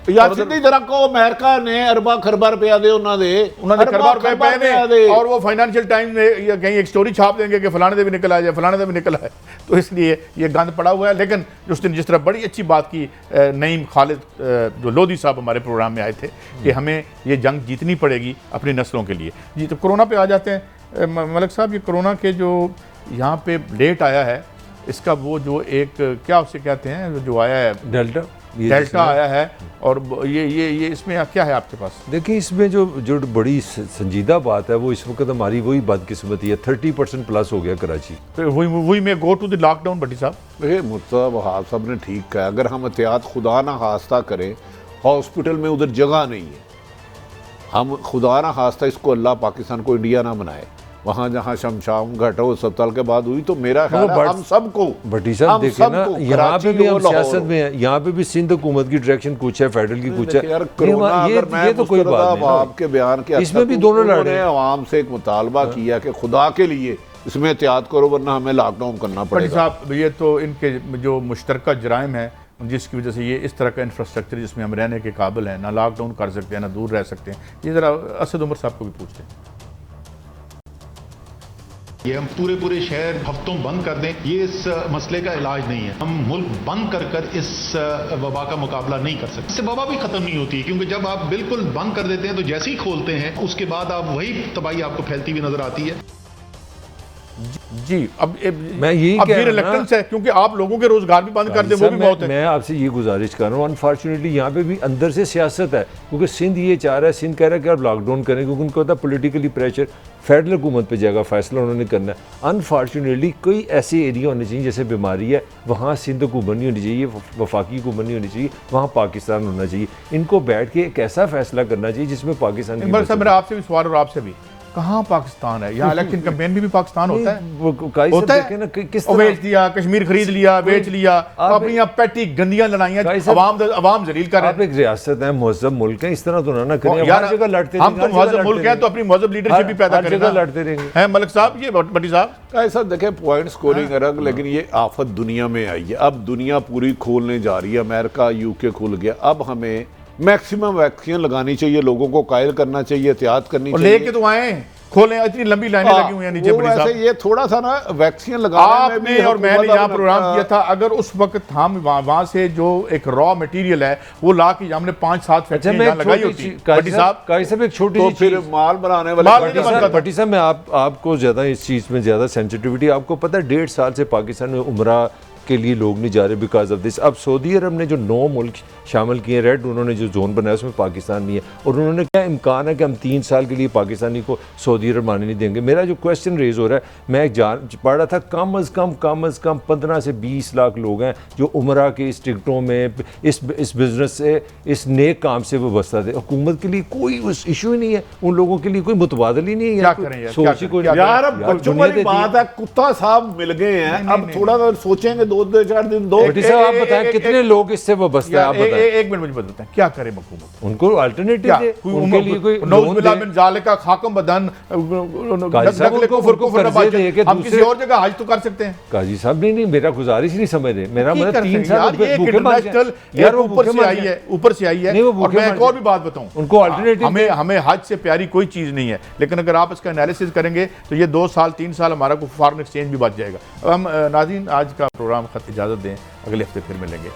यार सीधी तरह को अमेरिका ने अरबा खरबा रुपया दे, उन्होंने खरबा रुपए पहने और वो फाइनेंशियल टाइम्स में कहीं एक स्टोरी छाप देंगे कि फलाने दे भी निकला है, फलाने दे भी निकला है। तो इसलिए ये गंद पड़ा हुआ है। लेकिन उस दिन जिस तरह बड़ी अच्छी बात की नईम खालिद जो लोधी साहब हमारे प्रोग्राम में आए थे कि हमें ये जंग जीतनी पड़ेगी अपनी नस्लों के लिए। जी, तो कोरोना पे आ जाते हैं मलिक साहब। ये कोरोना के जो यहाँ पे लेट आया है, इसका वो जो एक क्या उसे कहते हैं जो आया है डेल्टा आया है, और ये इसमें क्या है आपके पास? देखिए इसमें जो बड़ी संजीदा बात है वो इस वक्त हमारी वही बदकिस्मती है। 30% प्लस हो गया कराची। तो वही में गो टू द लॉकडाउन भट्टी साहब। देखिए मुर्तज़ा वहाब साहब ने ठीक कहा, अगर हम एहतियात खुदा ना खास्ता करें, हॉस्पिटल में उधर जगह नहीं है, हम खुदा ना खास्ता इसको अल्लाह पाकिस्तान को इंडिया ना बनाए, वहाँ जहाँ शमशाम घाट अस्पताल के बाद हुई, तो मेरा ख्याल मगर है हम सबको, भट्टी साहब हम देखिए ना, सबको, यहाँ पे कराची भी हम हो, लाहौर सियासत हो। में हैं, यहाँ पे भी सिंध हुकूमत की डायरेक्शन कुछ है, फेडरल की कुछ है। यार कोरोना, अगर मैं ये तो कोई बात नहीं ना। आपके बयान के इसमें भी दोनों लड़े। आवाम से एक मुतालबा किया कि खुदा के लिए इसमें एहतियात करो वरना हमें लॉकडाउन करना पट्टी पड़ेगा। साहब, ये तो इनके जो मुश्तरका जराइम है जिसकी वजह से ये इस तरह का इंफ्रास्ट्रक्चर जिसमें हम रहने के काबिल हैं, ना लॉकडाउन कर सकते हैं ना दूर रह सकते हैं, ये ज़रा असद उमर साहब को भी पूछते हैं। ये हम पूरे शहर हफ्तों बंद कर दें, ये इस मसले का इलाज नहीं है। हम मुल्क बंद कर इस वबा का मुकाबला नहीं कर सकते। इससे वबा भी खत्म नहीं होती, क्योंकि जब आप बिल्कुल बंद कर देते हैं तो जैसे ही खोलते हैं उसके बाद आप वही तबाही आपको फैलती हुई नजर आती है। जी, अब मैं यही अब कह ये रहा हूं ना। रिलक्टेंस है, क्योंकि आप लोगों के रोजगार भी बंद कर दें, वो भी बहुत है। मैं आपसे ये गुजारिश कर रहा हूँ, अनफॉर्चुनेटली यहाँ पे भी अंदर से सियासत है, क्योंकि सिंध ये चाह रहा है, सिंध कह रहा है कि आप लॉकडाउन करें, क्योंकि उनको पता पॉलिटिकली प्रेशर फेडरल हुकूमत पे जाएगा, फैसला उन्होंने करना है। अनफॉर्चुनेटली कोई ऐसे एरिया होने चाहिए जैसे बीमारी है, वहाँ सिंध हुकूमत नहीं होनी चाहिए, वफाकी हुकूमत नहीं होनी चाहिए, वहाँ पाकिस्तान होना चाहिए। इनको बैठ के एक ऐसा फैसला करना चाहिए जिसमें पाकिस्तान की साहब, मेरा आपसे भी सवाल और आपसे भी, कहाँ पाकिस्तान है? यहाँ इलेक्शन कैंपेन में भी पाकिस्तान होता है, होता है। किस और बेच दिया, कश्मीर खरीद लिया, बेच लिया, आप अपनी यहाँ पैटी गंदियां लड़ाइयां, अवाम जलील कर रहे आप एक रियासत है, मुहज़्ज़ब मुल्क है, इस तरह तो ना करें। यार, हर जगह लड़ते हम तो मुहज़्ज़ब मुल्क हैं, तो अपनी मुहज़्ज़ब लीडरशिप भी पैदा करें ना। लड़ते रहेंगे। हैं मलिक साहब, ये भट्टी साहब ऐसा देखें, पॉइंट स्कोरिंग अलग, लेकिन ये आफत दुनिया में आई है। अब दुनिया पूरी खोलने जा रही है, अमेरिका यूके खुल गया। अब हमें मैक्सिमम वैक्सीन लगानी चाहिए, लोगों को कायल करना चाहिए, एहतियात करनी चाहिए। लेके तो आए, खोलें, इतनी लंबी लाइनें लगी हुई हैं नीचे। बड़ी साहब, ये थोड़ा सा ना वैक्सीन लगाने में भी आपने और मैंने यहाँ प्रोग्राम किया था, अगर उस वक्त हम वहां से जो एक रॉ मटेरियल है वो ला के हमने 5-7 फैक्ट्री लगाई होती, भट्टी साहब, एक छोटी तो सी फिर माल बनाने वाले भट्टी साहब, मैं आपको ज़्यादा इस चीज़ में ज़्यादा सेंसिटिविटी, आपको पता है 1.5 साल से पाकिस्तान में उम्रा के लिए लोग नहीं जा रहे बिकॉज ऑफ दिस। अब सऊदी अरब ने जो 9 मुल्क शामिल किए, रेड उन्होंने जो जोन बनाया उसमें पाकिस्तान नहीं है, और उन्होंने क्या इम्कान है कि हम 3 साल के लिए पाकिस्तानी को सऊदी अरब आने नहीं देंगे। मेरा जो क्वेश्चन रेज हो रहा है, मैं पढ़ रहा था, कम अज़ कम 15 से 20 लाख लोग हैं जो उमरा के इस टिकटों में, इस बिज़नेस से, इस नेक काम से वो बसता थे। हुकूमत के लिए कोई उस इशू ही नहीं है, उन लोगों के लिए कोई मुतबादल ही नहीं है। क्या करें यार, सोच ही कोई यार, अब बच्चों वाली बात है, कुत्ता साहब मिल गए हैं, अब थोड़ा सा सोचेंगे, 2-4 दिन दो। भट्टी साहब, आप बताएं कितने लोग इससे वाबस्ता है, आप बताएं। एक मिनट मुझे बताएं, क्या करे हुकूमत? उनको अल्टरनेटिव दे, उनके लिए कोई लोन दे। बिन जालिका खाकम बदन हम किसी और जगह हज तो कर सकते हैं। काजी साहब, नहीं, मेरा गुजारिश नहीं समझ रहे, मेरा मतलब 3 साल यार ऊपर से आई है। और मैं एक और भी बात बताऊं, उनको अल्टरनेटिव, हमें हज से प्यारी कोई चीज नहीं है, लेकिन अगर आप इसका एनालिसिस करेंगे तो ये 2 साल 3 साल हमारा को फॉरेन एक्सचेंज भी बच जाएगा। अब हम नाज़रीन आज का प्रोग्राम खत इजाजत दें, अगले हफ्ते फिर मिलेंगे।